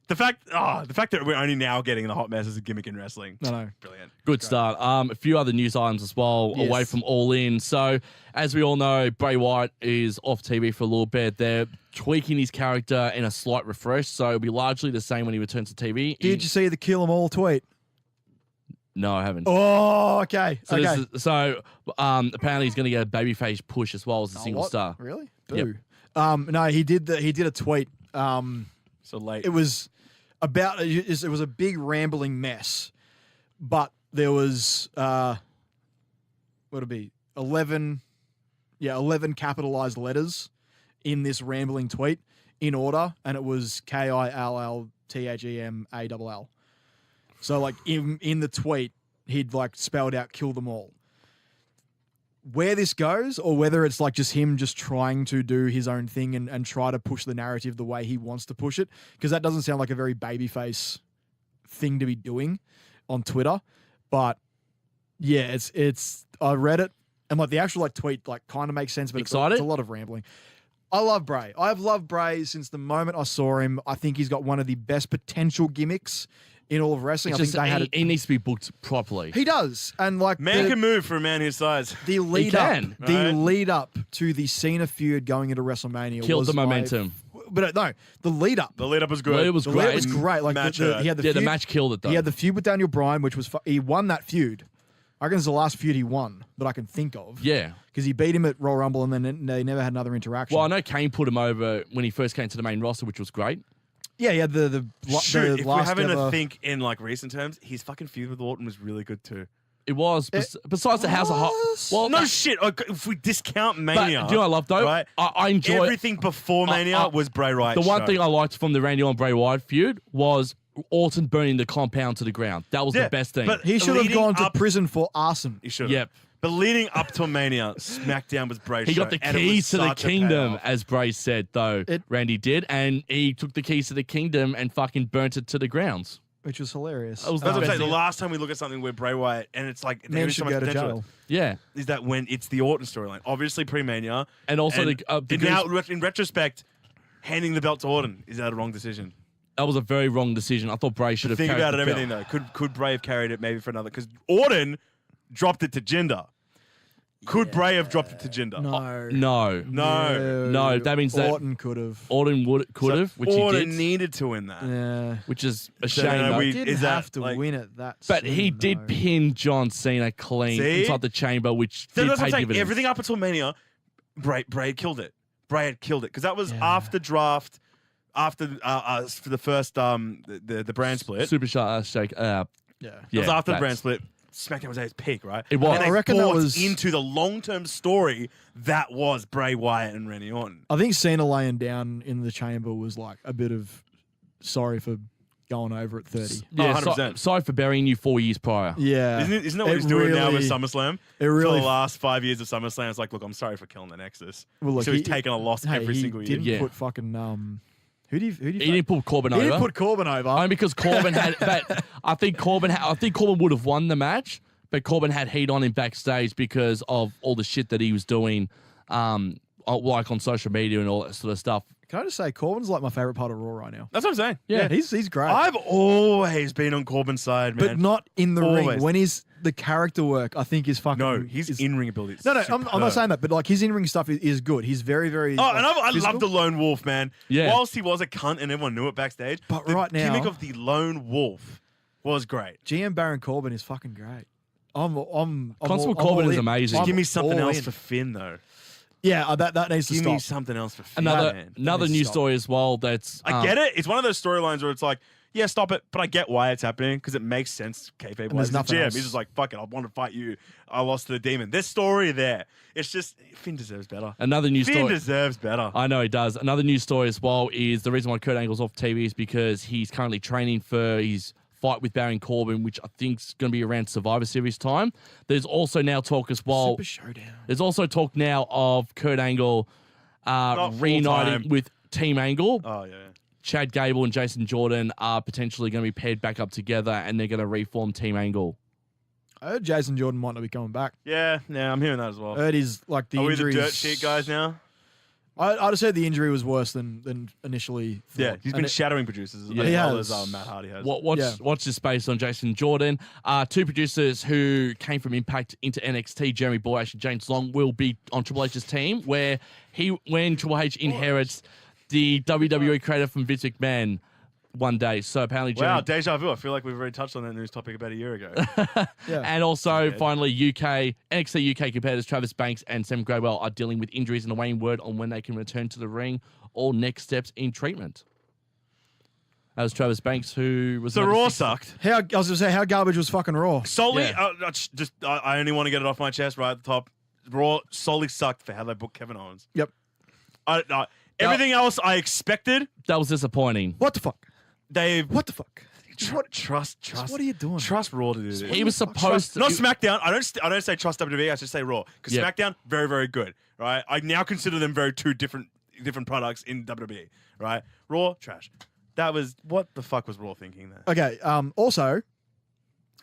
The fact that we're only now getting the hot mess as a gimmick in wrestling. no. Brilliant. Good start. A few other news items as well, Yes. away from All In. So, as we all know, Bray Wyatt is off TV for a little bit. They're tweaking his character in a slight refresh, so it'll be largely the same when he returns to TV. Did you see the Kill 'Em All tweet? No, I haven't. Oh, okay. So, okay. Apparently he's going to get a babyface push as well as a Oh, single what? star. Really? Yep. Boo. No, he did a tweet. So late. It was it was a big rambling mess, but there was what'd it be 11 capitalized letters in this rambling tweet in order, and it was KILLTHEMALL. So like in the tweet he'd like spelled out kill them all. Where this goes, or whether it's like just him just trying to do his own thing and try to push the narrative the way he wants to push it, because that doesn't sound like a very babyface thing to be doing on Twitter. But yeah, it's I read it and like the actual like tweet like kind of makes sense, but it's Excited? a lot of rambling. I love Bray. I've loved Bray since the moment I saw him. I think he's got one of the best potential gimmicks in all of wrestling. It's I just, think they had he needs to be booked properly. He does, and like Man can move for a man his size. the lead can, up, the right? lead up to the Cena feud going into WrestleMania Killed was the momentum. But no, the lead up. The lead up was good. Well, it was The great. lead up was great. Like Match he had the Yeah, feud, the match killed it though. He had the feud with Daniel Bryan, which was he won that feud. I reckon it's the last feud he won that I can think of. Yeah. because he beat him at Royal Rumble and then they never had another interaction. Well, I know Kane put him over when he first came to the main roster, which was great. Yeah, he had the Shoot, if we're last having ever. to think in like recent terms, his fucking feud with Orton was really good too. It was. Besides the House of Hot. Well, No shit. Okay, if we discount but Mania, do you know what I love though? right? I enjoy Everything before Mania was Bray Wyatt. The one thing I liked from the Randy Orton Bray Wyatt feud was Orton burning the compound to the ground. That was the best thing. But He should have leading gone to up- prison for arson. He should have. Yep. But leading up to Mania, SmackDown was Bray's He show, got the and it keys was to the such a kingdom, payoff. as Bray said, though. Randy did, and he took the keys to the kingdom and fucking burnt it to the grounds. Which was hilarious. That was That's what I'm saying. The Yeah. last time we look at something with Bray Wyatt, and it's like there Man is so should much go to potential, jail. Yeah. is that when it's the Orton storyline, obviously pre-Mania, And also and the now in retrospect, handing the belt to Orton, is that a wrong decision? that was a very wrong decision. I thought Bray should have Think carried about it, the belt. everything though. Could Bray have carried it maybe for another? Because Orton dropped it to Jinder. Could Bray have dropped it to Jinder? No. No, that means that Orton could have. Orton could have, which Orton he did, needed to win that. Yeah. which is a So, shame. no, though. we- He didn't is that, have to like- win it that But soon, he did though. pin John Cena clean See? inside the chamber, which So did that's what pay I'm saying. dividends. Everything up until Mania, Bray had killed it. Bray had killed it because that was Yeah. after draft, after for the first the brand split. Super shake. Yeah. It was after the that's- brand split. SmackDown was at its peak, right? It was. And they I reckon that bought was- into the long-term story that was Bray Wyatt and Randy Orton. I think Cena laying down in the chamber was like a bit of sorry for going over at 30. Yeah, 100%. sorry for burying you 4 years prior. Yeah. Isn't that what he's doing now with SummerSlam? It really. For the last 5 years of SummerSlam, it's like, look, I'm sorry for killing the Nexus. Well, look, so he's taking a loss every he single year. didn't Yeah. put fucking who do you He didn't put Corbin He over. didn't put Corbin over. Only because Corbin had. But I think Corbin would have won the match, but Corbin had heat on him backstage because of all the shit that he was doing, like on social media and all that sort of stuff. Can I just say Corbin's like my favorite part of Raw right now? That's what I'm saying. Yeah, he's great. I've always been on Corbin's side, man. but not in the ring. Always. When he's the character work, I think is fucking. No, his in-ring ability is No, I'm superb. not saying that, but like his in-ring stuff is good. He's very, very. Oh, and I physical. love the Lone Wolf, man. Yeah. Whilst he was a cunt and everyone knew it backstage, But the right now- gimmick of the Lone Wolf was great. GM Baron Corbin is fucking great. I'm Constable all Corbin all is in. amazing. I'm Give me something all else in. for Finn, though. Yeah, that needs to Give me stop. something else for fear, man. Another needs to news stop. story as well. That's I get it. It's one of those storylines where it's like, yeah, stop it, but I get why it's happening because it makes sense. Kayfabe there's wise, nothing Jim. else. He's just like, fuck it, I want to fight you. I lost to the demon. This story there. It's just Finn deserves better. Another news Finn story. deserves better. I know he does. Another news story as well is the reason why Kurt Angle's off TV is because he's currently training for his fight with Baron Corbin, which I think is going to be around Survivor Series time. There's also now talk as well. Super Showdown. There's also talk now of Kurt Angle reuniting with Team Angle. Oh yeah. Chad Gable and Jason Jordan are potentially going to be paired back up together, and they're going to reform Team Angle. I heard Jason Jordan might not be coming back. Yeah, I'm hearing that as well. I heard he's like the Are we the injuries. dirt sheet guys now? I just heard the injury was worse than initially thought. Yeah, he's And been it- shadowing producers as Yeah, he well has. as Matt Hardy has. Watch this space on Jason Jordan. Two producers who came from Impact into NXT, Jeremy Borash and James Long, will be on Triple H's team, when Triple H inherits the WWE creator from Vince McMahon one day. So apparently, Wow, Jeremy, deja vu. I feel like we've already touched on that news topic about a year ago. Yeah. and also finally NXT UK competitors Travis Banks and Sam Gradwell are dealing with injuries and awaiting word on when they can return to the ring or next steps in treatment. That was Travis Banks, who was So number Raw 6. sucked. I was going to say, how garbage was fucking Raw? Solely, Yeah. I only want to get it off my chest right at the top. Raw solely sucked for how they booked Kevin Owens. Yep. Everything else I expected. That was disappointing. What the fuck? What the fuck? Trust. What are you doing? Trust Raw to do this. He was supposed to. Not SmackDown. I don't say trust WWE. I just say Raw because Yep. SmackDown very very good. Right. I now consider them two different products in WWE. Right. Raw trash. That was what the fuck was Raw thinking there? Okay. Also,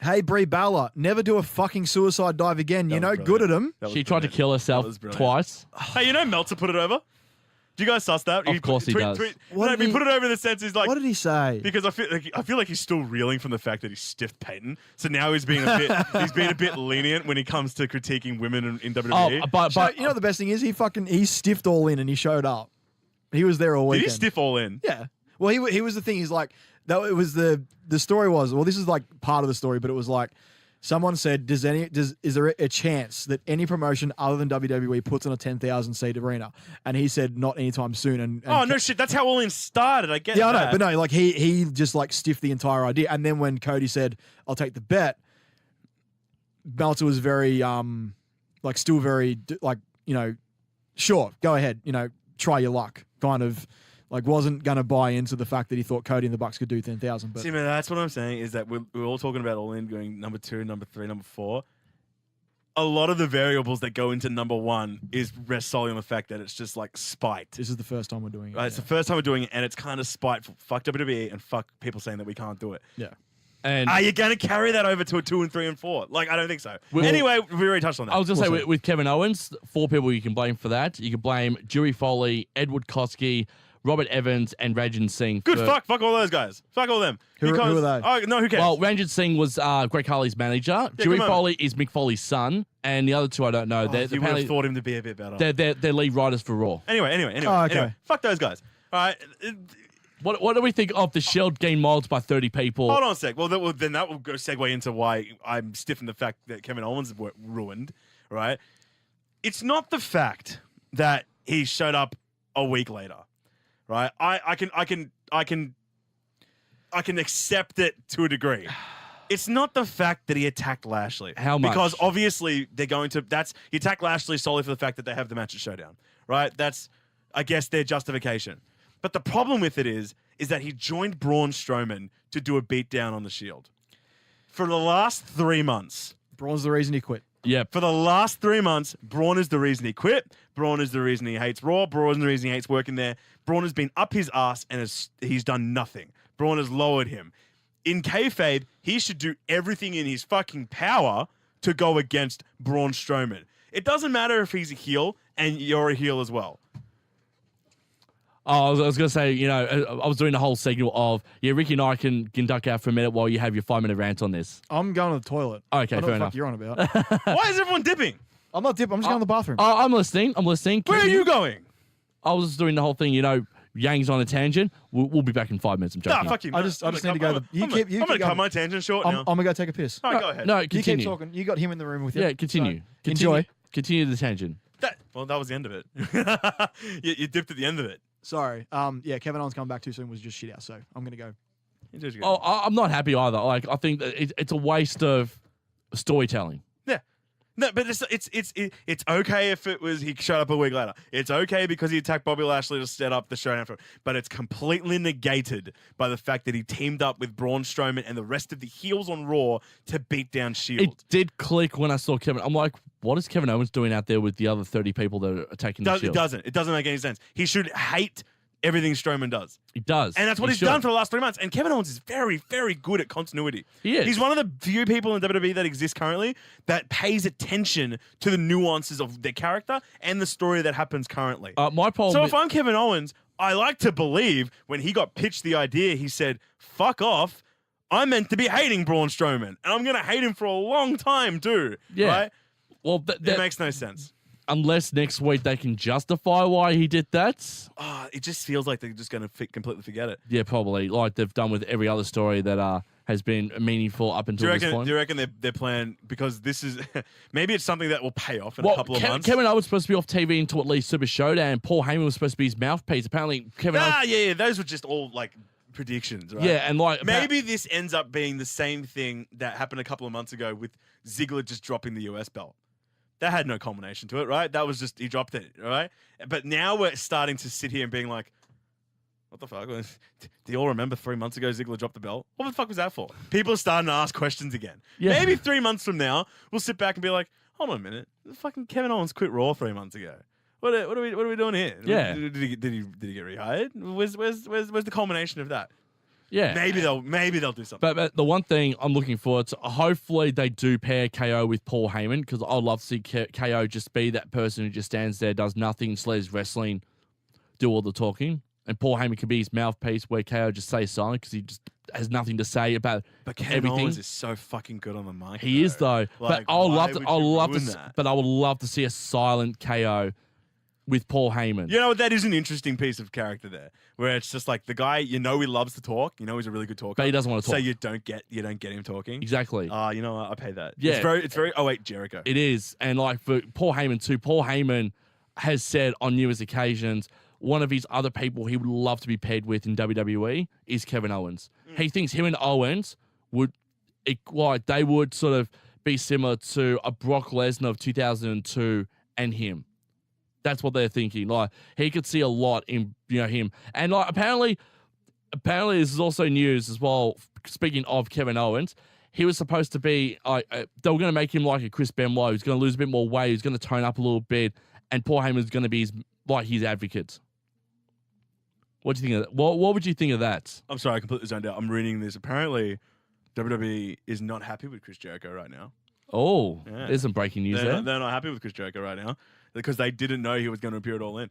hey Brie Bella, never do a fucking suicide dive again. You know, was good at them. That was She tried to brilliant. kill That herself was brilliant. twice. Hey, Meltzer put it over. Do you guys suss that? Of course he does. What No, did he he- put it over in the sense he's like, What did he say? because I feel like he's still reeling from the fact that he stiffed Peyton. So now he's being a bit lenient when he comes to critiquing women in WWE. Oh, but You know what the best thing is? He stiffed all in and he showed up. He was there all Did weekend. he stiff all in? Yeah. Well, he was the thing. He's like, that. It was the story was. Well, this is like part of the story, but it was like someone said, is there a chance that any promotion other than WWE puts on a 10,000 seat arena? And he said, not anytime soon. And Oh no shit! That's how All In started. I get yeah, I that. know, but no, like he just like stiffed the entire idea. And then when Cody said, "I'll take the bet," Meltzer was very like still very like, you know, sure, go ahead, you know, try your luck, kind of. Like, wasn't going to buy into the fact that he thought Cody and the Bucks could do 10,000. But See, man, that's what I'm saying is that we're all talking about All In going number 2, number 3, number 4. A lot of the variables that go into number 1 rest solely on the fact that it's just like spite. this is the first time we're doing it. Right, it's the first time we're doing it, and it's kind of spiteful. Fuck WWE and fuck people saying that we can't do it. Yeah. and Are you going to carry that over to a 2 and 3 and 4? Like, I don't think so. Well- Anyway, we already touched on that. I was going to say, We'll see. with Kevin Owens, 4 people you can blame for that. You can blame Dewey Foley, Edward Koski, Robert Evans, and Rajan Singh. Good for- fuck all those guys. Fuck all them. Who Because- are they? Oh, no, who cares? Well, Ranjit Singh was Greg Harley's manager. Dewey come on. Foley is Mick Foley's son, and the other 2 I don't know. Oh, They're you would have apparently thought him to be a bit better. they're lead writers for Raw. Anyway. Oh, okay. Anyway, fuck those guys. All right. What do we think of the Shield getting molded by 30 people? Hold on a sec. Well, then that will go segue into why I'm stiff in the fact that Kevin Owens were ruined, right? It's not the fact that he showed up a week later, right? I can accept it to a degree. It's not the fact that he attacked Lashley. How much? Because obviously they're going to. He attacked Lashley solely for the fact that they have the match at Showdown, right? That's, I guess, their justification. But the problem with it is that he joined Braun Strowman to do a beatdown on the Shield. For the last 3 months, Braun's the reason he quit. Yep. for the last 3 months, Braun is the reason he quit. Braun is the reason he hates Raw. Braun is the reason he hates working there. Braun has been up his ass and he's done nothing. Braun has lowered him. In kayfabe, he should do everything in his fucking power to go against Braun Strowman. It doesn't matter if he's a heel and you're a heel as well. Oh, I was going to say, you know, I was doing the whole signal of, Ricky and I can duck out for a minute while you have your 5-minute rant on this. I'm going to the toilet. Okay, I don't know fair what the enough. fuck you're on about. Why is everyone dipping? I'm not dipping. I'm just going to the bathroom. Oh, I'm listening. Where are Continue. you going? I was doing the whole thing, you know, Yang's on a tangent. We'll be back in 5 minutes. I'm joking. Nah, fuck you. I just need to go. I'm going to cut my tangent short I'm now. going to go take a piss. All right, go ahead. No, You keep continue. talking. You got him in the room with you. Yeah, continue. So, enjoy. Continue the tangent. That was the end of it. you dipped at the end of it. Sorry. Yeah, Kevin Owens coming back too soon was just shit out. So I'm gonna go. Oh, I'm not happy either. Like, I think that it's a waste of storytelling. Yeah. No, but it's okay if it was he showed up a week later. It's okay because he attacked Bobby Lashley to set up the showdown for him. But it's completely negated by the fact that he teamed up with Braun Strowman and the rest of the heels on Raw to beat down Shield. It did click when I saw Kevin. I'm like, what is Kevin Owens doing out there with the other 30 people that are attacking the Shield? It doesn't make any sense. He should hate everything Strowman does. He does. And that's what he's done for the last 3 months. And Kevin Owens is very, very good at continuity. He is. He's one of the few people in WWE that exist currently that pays attention to the nuances of their character and the story that happens currently. My problem. So if I'm Kevin Owens, I like to believe when he got pitched the idea, he said, fuck off. I'm meant to be hating Braun Strowman. And I'm going to hate him for a long time too. Yeah. Right? Well, it makes no sense. Unless next week they can justify why he did that. It just feels like they're just going to completely forget it. Yeah, probably. Like they've done with every other story that has been meaningful up until this point. Do you reckon their plan, because this is, maybe it's something that will pay off in a couple of months? Kevin Owens was supposed to be off TV until at least Super Showdown. Paul Heyman was supposed to be his mouthpiece. Apparently, Kevin Owens... Yeah, those were just all like predictions, right? Yeah, and like... Maybe this ends up being the same thing that happened a couple of months ago with Ziggler just dropping the US belt. That had no culmination to it, right? That was just, he dropped it, right? But now we're starting to sit here and being like, what the fuck? Do you all remember 3 months ago Ziggler dropped the belt? What the fuck was that for? People are starting to ask questions again. Yeah. Maybe 3 months from now, we'll sit back and be like, hold on a minute. Fucking Kevin Owens quit Raw 3 months ago. What are we doing here? Yeah. Did he get rehired? Where's the culmination of that? Yeah. Maybe they'll do something. But the one thing I'm looking forward to, hopefully they do pair KO with Paul Heyman, because I'd love to see KO just be that person who just stands there, does nothing, just lets wrestling do all the talking. And Paul Heyman can be his mouthpiece where KO just stays silent because he just has nothing to say about But Kevin everything. Owens is so fucking good on the mic. He is though. Like, but I would love to see a silent KO with Paul Heyman. You know, that is an interesting piece of character there, where it's just like the guy, he loves to talk, he's a really good talker, But he doesn't want to talk. So you don't get him talking. Exactly. You know what? I pay that. Yeah. It's very Jericho. It is. And like for Paul Heyman too, Paul Heyman has said on numerous occasions, one of his other people he would love to be paired with in WWE is Kevin Owens. He thinks him and Owens they would sort of be similar to a Brock Lesnar of 2002 and him. That's what they're thinking. Like he could see a lot in him, and like apparently this is also news as well. Speaking of Kevin Owens, he was supposed to be they were going to make him like a Chris Benoit, who's going to lose a bit more weight, who's going to tone up a little bit, and Paul Heyman's going to be his advocate. What do you think of that? What would you think of that? I'm sorry, I completely zoned out. I'm reading this. Apparently, WWE is not happy with Chris Jericho right now. Oh, Yeah. There's some breaking news there. They're not happy with Chris Jericho right now because they didn't know he was going to appear at All In,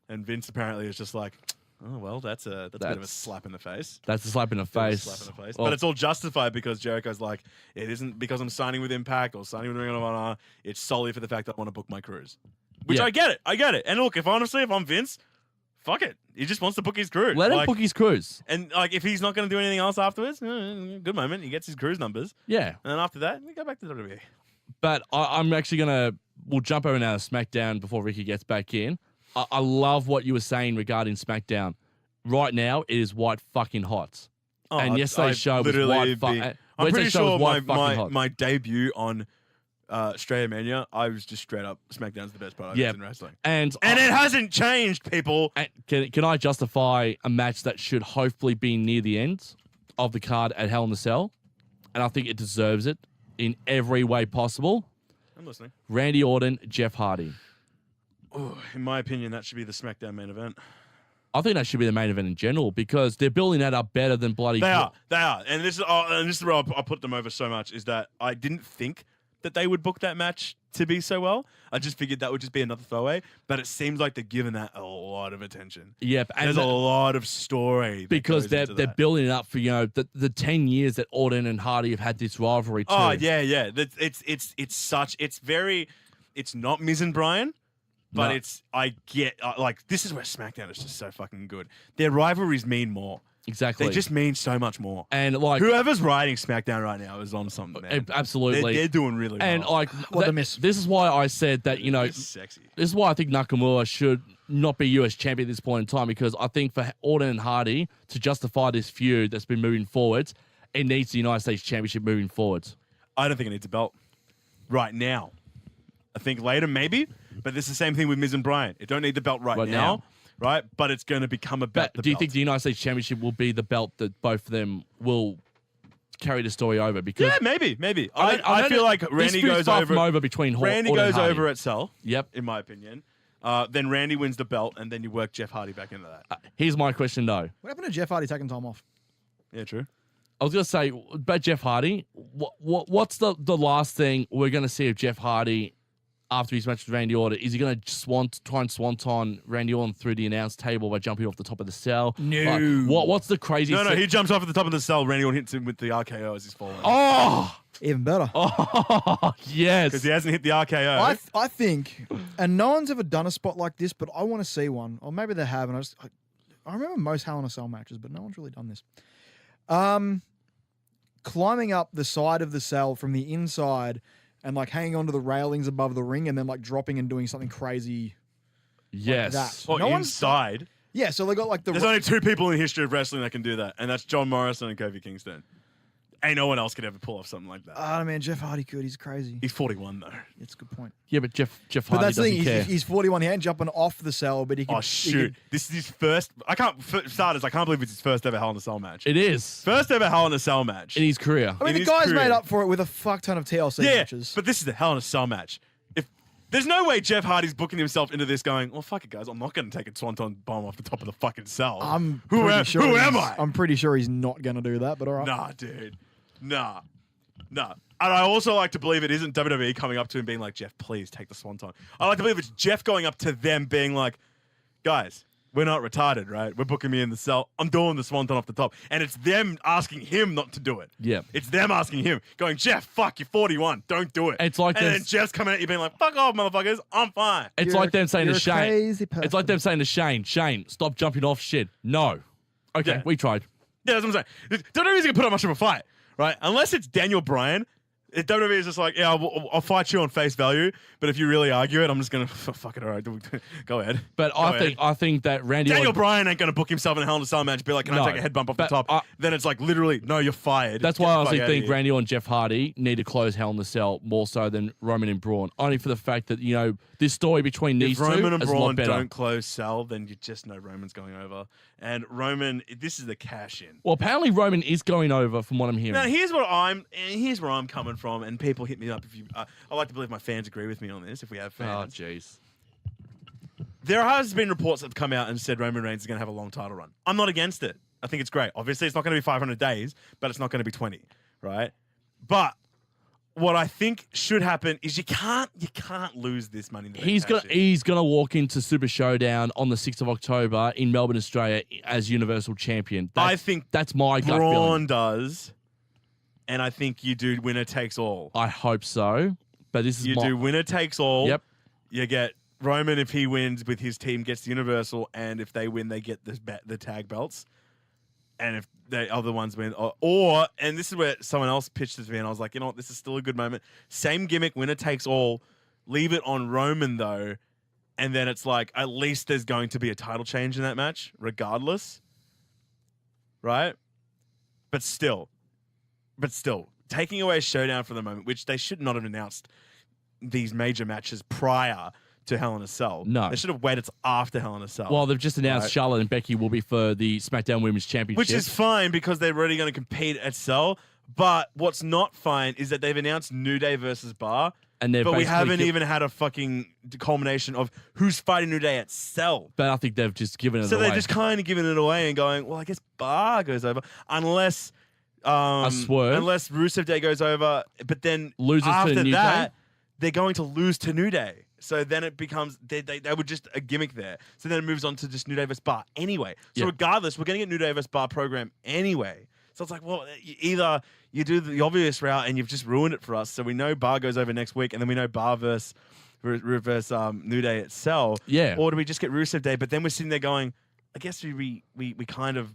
and Vince apparently is just like, oh well, that's a bit of a slap in the face. That's a slap in the face. Well, but it's all justified because Jericho's like, it isn't because I'm signing with Impact or signing with Ring of Honor. It's solely for the fact that I want to book my cruise. Which Yeah. I get it. And look, if I'm Vince, fuck it. He just wants to book his cruise. Let him book his cruise. And like, if he's not going to do anything else afterwards, good moment. He gets his cruise numbers. Yeah. And then after that, we go back to WWE. But I'm actually we'll jump over now to SmackDown before Ricky gets back in. I love what you were saying regarding SmackDown. Right now, it is white fucking hot. And yesterday's show was white fucking I'm pretty sure hot. my debut on Australia Mania, I was just straight up, SmackDown's the best part in wrestling. And it hasn't changed, people. Can I justify a match that should hopefully be near the end of the card at Hell in the Cell? And I think it deserves it in every way possible. I'm listening. Randy Orton, Jeff Hardy. Ooh, in my opinion, that should be the SmackDown main event. I think that should be the main event in general because they're building that up better than bloody. They are, and this is where I put them over so much is that I didn't think that they would book that match to be so well. I just figured that would just be another throwaway, but it seems like they're giving that a lot of attention. Yep, and there's a lot of story because they're building it up for the 10 years that Orton and Hardy have had this rivalry too. Oh yeah. It's not Miz and Bryan. But No. this is where SmackDown is just so fucking good. Their rivalries mean more. Exactly. They just mean so much more. And like Whoever's writing SmackDown right now is on something, man. absolutely, They're doing really well. and like What a miss. this is why I said that It's sexy. this is why I think Nakamura should not be US champion at this point in time, because I think for Orton and Hardy to justify this feud that's been moving forwards, it needs the United States Championship moving forwards. I don't think it needs a belt right now. I think later maybe, but this is the same thing with Miz and Bryan. It don't need the belt right now, right? But it's going to become about the Do you belt. think the United States Championship will be the belt that both of them will carry the story over? Because Yeah, maybe. I feel like Randy goes over between Randy Orton and goes Hardy. over at Cell. Yep. In my opinion. Then Randy wins the belt, and then you work Jeff Hardy back into that. Here's my question though. What happened to Jeff Hardy taking time off? Yeah, true. I was gonna say about Jeff Hardy. What's the last thing we're gonna see of Jeff Hardy after his match with Randy Orton? Is he gonna try and swanton Randy Orton through the announce table by jumping off the top of the cell? No. Like, what's the craziest? No, he jumps off at the top of the cell. Randy Orton hits him with the RKO as he's falling. Oh, Even better. yes. Because he hasn't hit the RKO. I think, and no one's ever done a spot like this, but I want to see one, or maybe they have. And I remember most Hell in a Cell matches, but no one's really done this. Climbing up the side of the cell from the inside and like hanging onto the railings above the ring, and then like dropping and doing something crazy. Yes. that. Or No one's- inside. Yeah, so they got like the. There's only two people in the history of wrestling that can do that, and that's John Morrison and Kofi Kingston. Ain't no one else could ever pull off something like that. Oh man, Jeff Hardy could. He's crazy. He's 41 though. It's a good point. Yeah, but Jeff But Hardy that's the doesn't thing. care. He's 41. He ain't jumping off the cell, but he could. Oh shoot! This is his first. For starters, I can't believe it's his first ever Hell in a Cell match. It is First ever Hell in a Cell match. in his career. I mean, in the his guy's career. made up for it with a fuck ton of TLC Yeah, matches. but this is the Hell in a Cell match. If there's no way Jeff Hardy's booking himself into this, going, well, fuck it, guys, I'm not going to take a swanton bomb off the top of the fucking cell. Who am I? I'm pretty sure he's not going to do that, but all right. Nah, dude. Nah. And I also like to believe it isn't WWE coming up to him being like, Jeff, please take the swanton. I like to believe it's Jeff going up to them being like, guys, we're not retarded, right? We're booking me in the cell. I'm doing the swanton off the top. And it's them asking him not to do it. Yeah. It's them asking him, going, Jeff, fuck, you're 41. Don't do it. It's like and this- then Jeff's coming at you being like, fuck off, motherfuckers. I'm fine. It's You're like a- them saying you're to a Shane. crazy It's like them saying to Shane, stop jumping off shit. No. Okay, Yeah. we tried. Yeah, that's what I'm saying. WWE's going to put up much of a fight, right? Unless it's Daniel Bryan. WWE is just like, yeah, I'll fight you on face value, but if you really argue it, I'm just gonna fuck it. All right, go ahead. But Go ahead. I think that Randy Daniel Orton, Bryan ain't gonna book himself in a Hell in a Cell match. Be like, can No, I take a head bump off the but top? Then it's like literally, no, you're fired. that's Get why I the honestly fuck outta think here. Randy Orton and Jeff Hardy need to close Hell in the Cell more so than Roman and Braun. Only for the fact that, this story between these If Roman two and is a lot Braun better. don't close Cell, then you just know Roman's going over. And Roman, this is the cash in. Well, apparently Roman is going over from what I'm hearing. Now here's where I'm coming from, and people hit me up if you. I like to believe my fans agree with me on this. If we have Oh, fans, jeez. there has been reports that have come out and said Roman Reigns is going to have a long title run. I'm not against it. I think it's great. Obviously, it's not going to be 500 days, but it's not going to be 20, right? But what I think should happen is you can't lose this money. He's gonna walk into Super Showdown on the 6th of October in Melbourne, Australia, as Universal Champion. I think that's my gut Braun feeling. does, and I think you do winner takes all. I hope so, but this is You do winner takes all. Yep. You get Roman if he wins with his team gets the Universal, and if they win, they get the tag belts. And if the other ones win, or and this is where someone else pitched it to me, and I was like, you know what, this is still a good moment. Same gimmick, winner takes all. Leave it on Roman though, and then it's like at least there's going to be a title change in that match, regardless, right? But still, taking away Showdown for the moment, which they should not have announced these major matches prior to Hell in a Cell. No. They should have waited till after Hell in a Cell. Well, they've just announced Right. Charlotte and Becky will be for the SmackDown Women's Championship. Which is fine because they're already going to compete at Cell. But what's not fine is that they've announced New Day versus Bar. And they're But we basically haven't even had a fucking culmination of who's fighting New Day at Cell. But I think they've just given it So away. they're just kind of giving it away and going, well, I guess Bar goes over. Unless swerve. Unless Rusev Day goes over. But then Loses to after New that, Day? they're going to lose to New Day. So then it becomes, they were just a gimmick there. So then it moves on to just New Day vs. Bar anyway. So Yeah. regardless, we're going to get New Day vs. Bar program anyway. So it's like, well, either you do the obvious route and you've just ruined it for us. So we know Bar goes over next week and then we know Bar versus New Day at Cell. Yeah. Or do we just get Rusev Day? But then we're sitting there going, I guess we kind of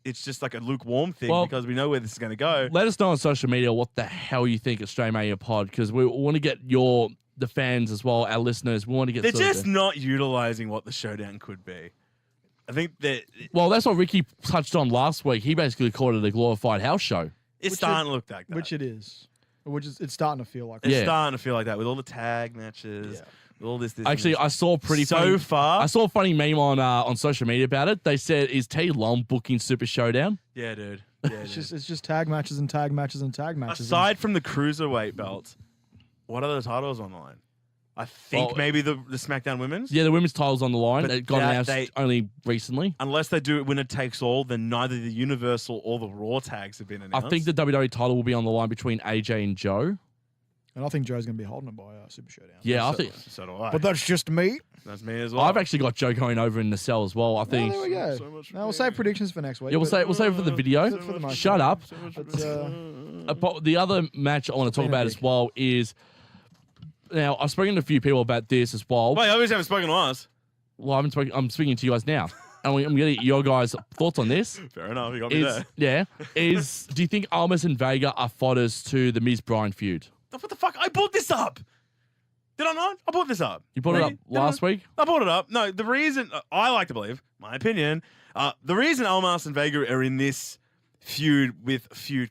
it's just like a lukewarm thing Well, because we know where this is going to go. Let us know on social media what the hell you think of Australian Mania Pod, because we want to get the fans as well, our listeners. We want to get. They're just not utilizing what the showdown could be. I think that Well, that's what Ricky touched on last week. He basically called it a glorified house show. it's starting to look like that. Which it is. It's starting to feel like It's Yeah. starting to feel like that with all the tag matches, with all this. Actually, I saw I saw a funny meme on social media about it. They said, "Is T Long booking Super Showdown?" Yeah, dude. Yeah, dude. it's just tag matches and tag matches and tag matches. Aside from the cruiserweight belt, what other titles on the line? I think maybe the SmackDown Women's. Yeah, the women's title's on the line. But It got announced only recently. Unless they do it winner takes all, then neither the Universal or the Raw tags have been announced. I think the WWE title will be on the line between AJ and Joe. And I think Joe's going to be holding it by Super Showdown. Yeah, I so, think. so do I. But that's just me. That's me as well. I've actually got Joe going over in the cell as well. I think. There we go. So much for Now we'll me. save predictions for next week. Yeah, we'll save it for the video. For the most Shut part. up. But, But the other match I want to talk about as well is. Now, I've spoken to a few people about this as well. Wait, I obviously haven't spoken to us. Well, I'm speaking to you guys now. And I'm going to get your guys' thoughts on this. Fair enough, you got me there. Do you think Almas and Vega are fodders to the Miz Bryan feud? What the fuck? I brought this up. Did I not? I brought this up. You brought it up Did last week? I brought it up. No, the reason I like to believe, my opinion, the reason Almas and Vega are in this feud,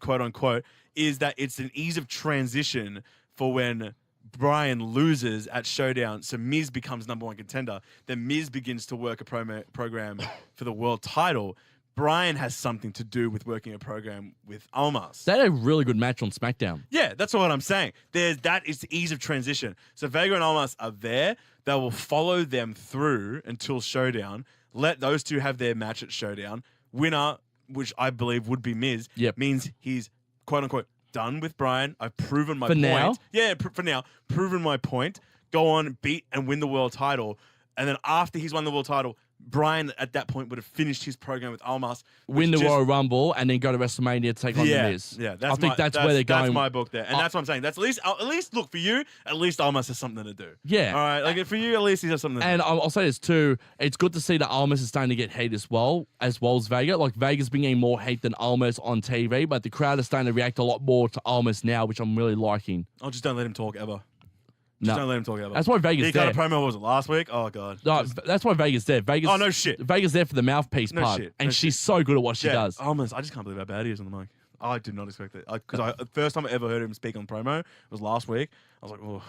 quote unquote, is that it's an ease of transition for when Bryan loses at Showdown, so Miz becomes number one contender. Then Miz begins to work a program for the world title. Bryan has something to do with working a program with Almas. They had a really good match on SmackDown. Yeah, that's what I'm saying. That is the ease of transition. So Vega and Almas are there. They will follow them through until Showdown. Let those two have their match at Showdown. Winner, which I believe would be Miz, means he's quote unquote done with Bryan. I've proven my point. Now? Yeah, for now, proven my point. Go on, beat and win the world title. And then after he's won the world title, Bryan at that point would have finished his program with Almas. Win the Royal Rumble and then go to WrestleMania to take on the Miz. Yeah, I think that's where they're going. That's my book there. And that's what I'm saying. That's at least look for you, at least Almas has something to do. Yeah. All right. Like for you, at least he has something to And do. I'll say this too. It's good to see that Almas is starting to get hate as well as Vega. Like Vega's been getting more hate than Almas on TV, but the crowd is starting to react a lot more to Almas now, which I'm really liking. Oh, just don't let him talk ever. Just don't let him talk ever. That's why Vega's he there. got a promo, what was it, last week? Oh, God. No, that's why Vega's there. Oh, no shit. Vega's there for the mouthpiece part. Shit. And she's so good at what she does. Almas, I just can't believe how bad he is on the mic. I did not expect that. Because the first time I ever heard him speak on promo was last week. I was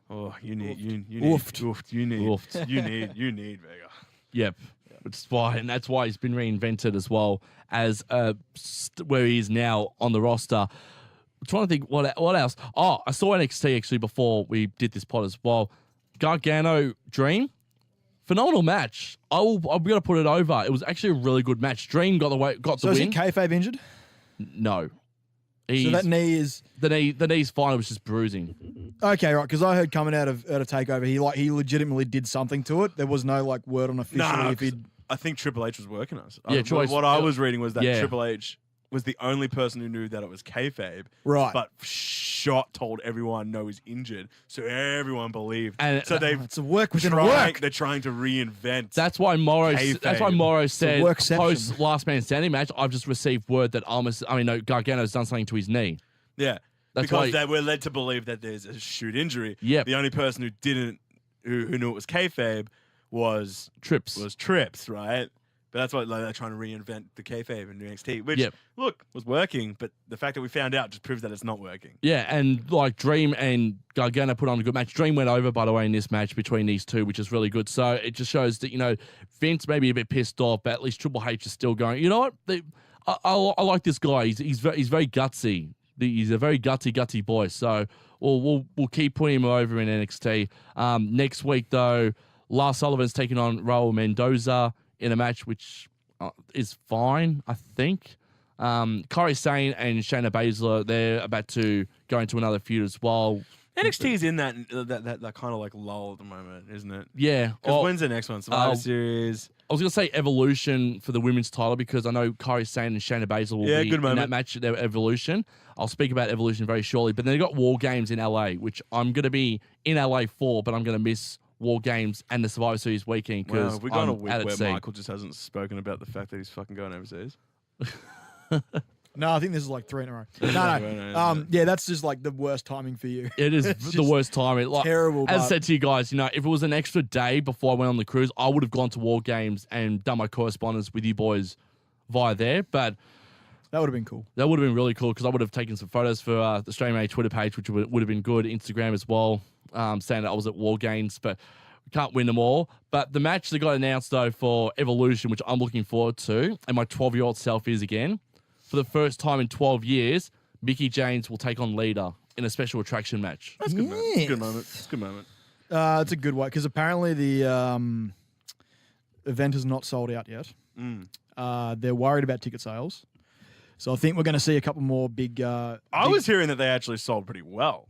like, you need Vega. Yep. Which is why, and that's why he's been reinvented as well as where he is now on the roster. I'm trying to think what else. Oh, I saw NXT actually before we did this pod as well. Gargano Dream, phenomenal match. I'm gonna put it over. It was actually a really good match. Dream got the win. So is he kayfabe injured? No. So that knee is the knee's fine. It was just bruising. okay, right? Because I heard coming out of Takeover, he legitimately did something to it. There was no word on officially if he'd. I think Triple H was working us. Yeah, what I was reading was that Triple H was the only person who knew that it was kayfabe. Right. But told everyone no, he's injured. So everyone believed. And so it's a work within a work. They're trying to reinvent. That's why Morrow said workception. post Last Man Standing match, I've just received word that Gargano's done something to his knee. Yeah. That's because why they were led to believe that there's a shoot injury. Yep. The only person who knew it was kayfabe was Trips, right? But that's why they're trying to reinvent the kayfabe in NXT, which, look, was working. But the fact that we found out just proves that it's not working. Yeah, and like Dream and Gargano put on a good match. Dream went over, by the way, in this match between these two, which is really good. So it just shows that, Vince may be a bit pissed off, but at least Triple H is still going, you know what? I like this guy. He's very gutsy. He's a very gutsy boy. So we'll keep putting him over in NXT. Next week, though, Lars Sullivan's taking on Raul Mendoza in a match which is fine, I think. Kairi Sane and Shayna Baszler, they're about to go into another feud as well. NXT is in that kind of like lull at the moment, isn't it? Yeah. Because when's the next one? Survivor Series. I was going to say Evolution for the women's title because I know Kairi Sane and Shayna Baszler will be in that match, their Evolution. I'll speak about Evolution very shortly. But then they've got War Games in LA, which I'm going to be in LA for, but I'm going to miss War Games and the Survivor Series weekend because we've gone a week out at where sea. Michael just hasn't spoken about the fact that he's fucking going overseas. No, I think this is like 3 in a row. No. Yeah, that's just like the worst timing for you. It is the worst timing. Like, terrible. As I but- said to you guys, if it was an extra day before I went on the cruise, I would have gone to War Games and done my correspondence with you boys via there. But That would have been cool. that would have been really cool because I would have taken some photos for the Australian Made Twitter page, which would have been good. Instagram as well, saying that I was at War Games, but we can't win them all. But the match that got announced, though, for Evolution, which I'm looking forward to, and my 12-year-old self is again, for the first time in 12 years, Mickie James will take on Lita in a special attraction match. That's a good moment. It's a good moment. It's a good moment. It's a good one because apparently the event is not sold out yet. They're worried about ticket sales. So I think we're going to see a couple more big... I was hearing that they actually sold pretty well.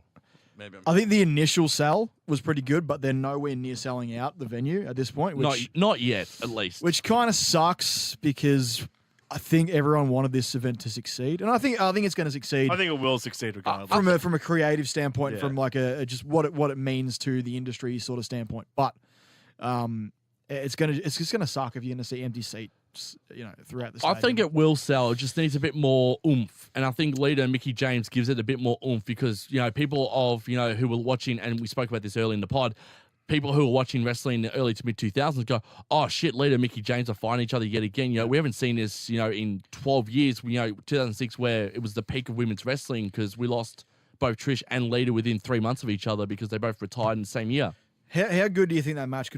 Maybe I think the initial sell was pretty good, but they're nowhere near selling out the venue at this point. Which, Not yet, at least. Which kind of sucks because I think everyone wanted this event to succeed, and I think it's going to succeed. I think it will succeed regardless. From a creative standpoint, Yeah. from like a just what it means to the industry sort of standpoint. But it's just gonna suck if you're gonna see empty seats, throughout the I stadium. think it will sell. It just needs a bit more oomph. And I think Lita and Mickie James gives it a bit more oomph because, people of, who were watching, and we spoke about this early in the pod, people who were watching wrestling in the early to mid 2000s go, oh shit, Lita and Mickie James are fighting each other yet again. We haven't seen this, in 12 years, 2006, where it was the peak of women's wrestling because we lost both Trish and Lita within 3 months of each other because they both retired in the same year. How good do you think that match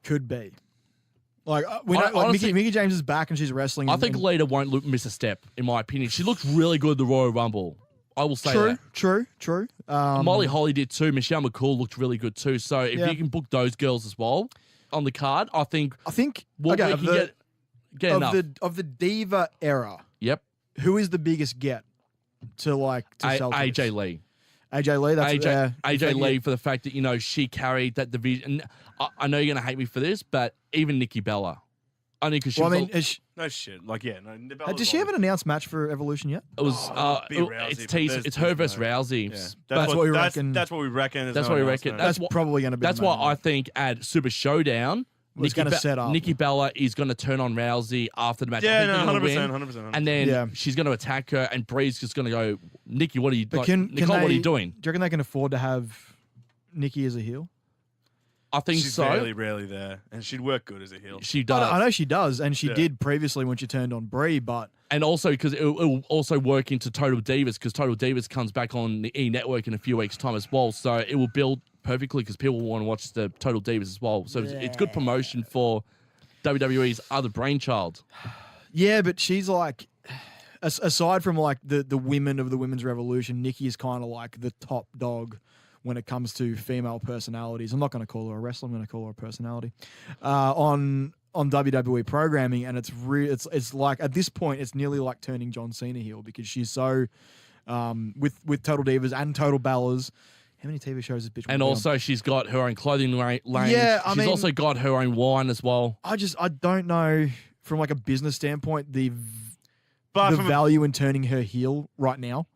could be? Like honestly, Mickie James is back and she's wrestling. I think Lita won't miss a step, in my opinion. She looked really good at the Royal Rumble. I will say that. True. Molly Holly did too. Michelle McCool looked really good too. So if you can book those girls as well on the card, I think we can get enough. Of the Diva era. Yep. Who is the biggest get to sell? AJ Lee. AJ Lee. That's AJ Lee for the fact that she carried that division. I know you're gonna hate me for this, but even Nikki Bella, only because she. No shit. Does she have an announced match for Evolution yet? It was. Rousey, it's her versus Rousey. Yeah. That's what we reckon. That's what we reckon. That's what we reckon. That's probably going to be. That's why I think at Super Showdown, it's going to set up. Nikki Bella is going to turn on Rousey after the match. Yeah, 100%. And then she's going to attack her, and Bree's just going to go, Nikki, what are you doing? Nicole, what are you doing? Do you reckon they can afford to have Nikki as a heel? I think she's so. She's rarely there, and she'd work good as a heel. She does. I know she does, and she did previously when she turned on Bree, but... And also because it will also work into Total Divas, because Total Divas comes back on the E! Network in a few weeks' time as well, so it will build perfectly because people want to watch the Total Divas as well. So it's good promotion for WWE's other brainchild. Yeah, but she's like... Aside from like the women of the women's revolution, Nikki is kind of like the top dog when it comes to female personalities. I'm not going to call her a wrestler. I'm going to call her a personality on WWE programming, and it's like at this point it's nearly like turning John Cena heel because she's so with Total Divas and Total Bellas. How many TV shows has bitch? And also she's got her own clothing lane. Yeah, she's also got her own wine as well. I don't know from like a business standpoint the value in turning her heel right now.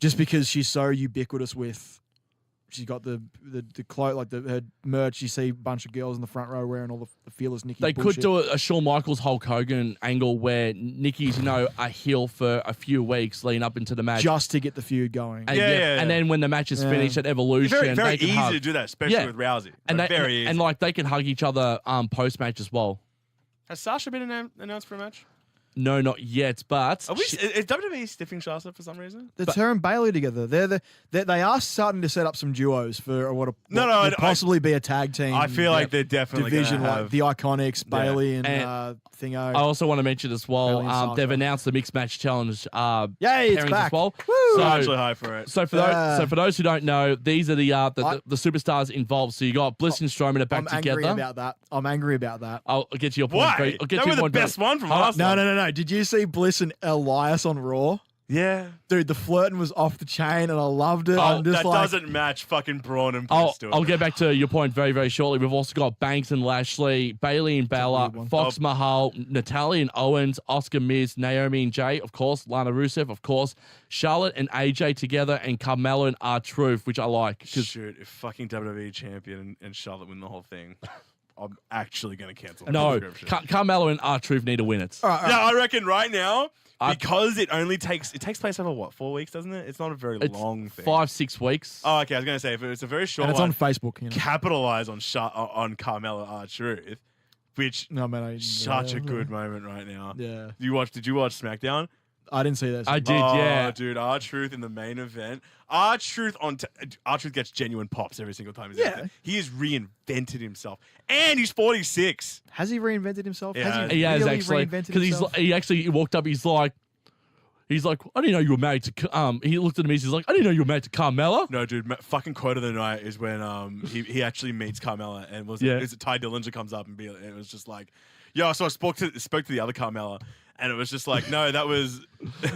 Just because she's so ubiquitous with, she's got the cloak, like her merch. You see a bunch of girls in the front row wearing all the fearless Nikki. They bullshit. could do a Shawn Michaels Hulk Hogan angle where Nikki's a heel for a few weeks leading up into the match, just to get the feud going. And, and then when the match is finished at Evolution, very, very they can easy hug. to do that, especially with Rousey. And very easy. And they can hug each other post match as well. Has Sasha been announced for a match? No, not yet, but... Is WWE stiffing Sasha for some reason? It's her and Bailey together. They are starting to set up some duos for what could possibly be a tag team. I feel like they're definitely division, have... like the Iconics, Bailey and Thingo. I also want to mention as well, they've announced the Mixed Match Challenge it's back. as well. Woo! So, I'm actually high for it. So for those who don't know, these are the superstars involved. So you got Bliss and Strowman are back together. I'm angry about that. I'll get to your point. Why? I'll get that to was your the best one from last time. No. Did you see Bliss and Elias on Raw? Yeah. Dude, the flirting was off the chain and I loved it. That doesn't match fucking Braun and Bliss. I'll get back to your point very, very shortly. We've also got Banks and Lashley, Bailey and Bella, Fox Mahal, Natalia and Owens, Oscar Miz, Naomi and Jay, of course, Lana Rusev, of course, Charlotte and AJ together, and Carmella and R-Truth, which I like. Shoot, if fucking WWE champion and Charlotte win the whole thing. I'm actually going to cancel. No, my subscription. Carmelo and R-Truth need to win it. All right, Yeah, I reckon right now I- because it takes place over what 4 weeks, doesn't it? It's not a very It's long thing. 5-6 weeks. Oh, okay. I was going to say if it's a very short and it's one, on Facebook. You know? capitalize on Carmelo R-Truth, which No man, I such a good moment right now. Yeah, Did you watch SmackDown? I didn't see that. I did, Oh, yeah. dude, R-Truth in the main event. R-Truth R-Truth gets genuine pops every single time he's Yeah. out there. He has reinvented himself. And he's 46. Has he reinvented himself? Yeah. Has He has really actually, reinvented because himself? he walked up. He's like, I didn't know you were married to. He looked at me. He's like, I didn't know you were married to Carmella. No, dude, fucking quote of the night is when he actually meets Carmella and is it Ty Dillinger comes up and it was just like, yo, so I spoke to the other Carmella and it was just like, no, that was She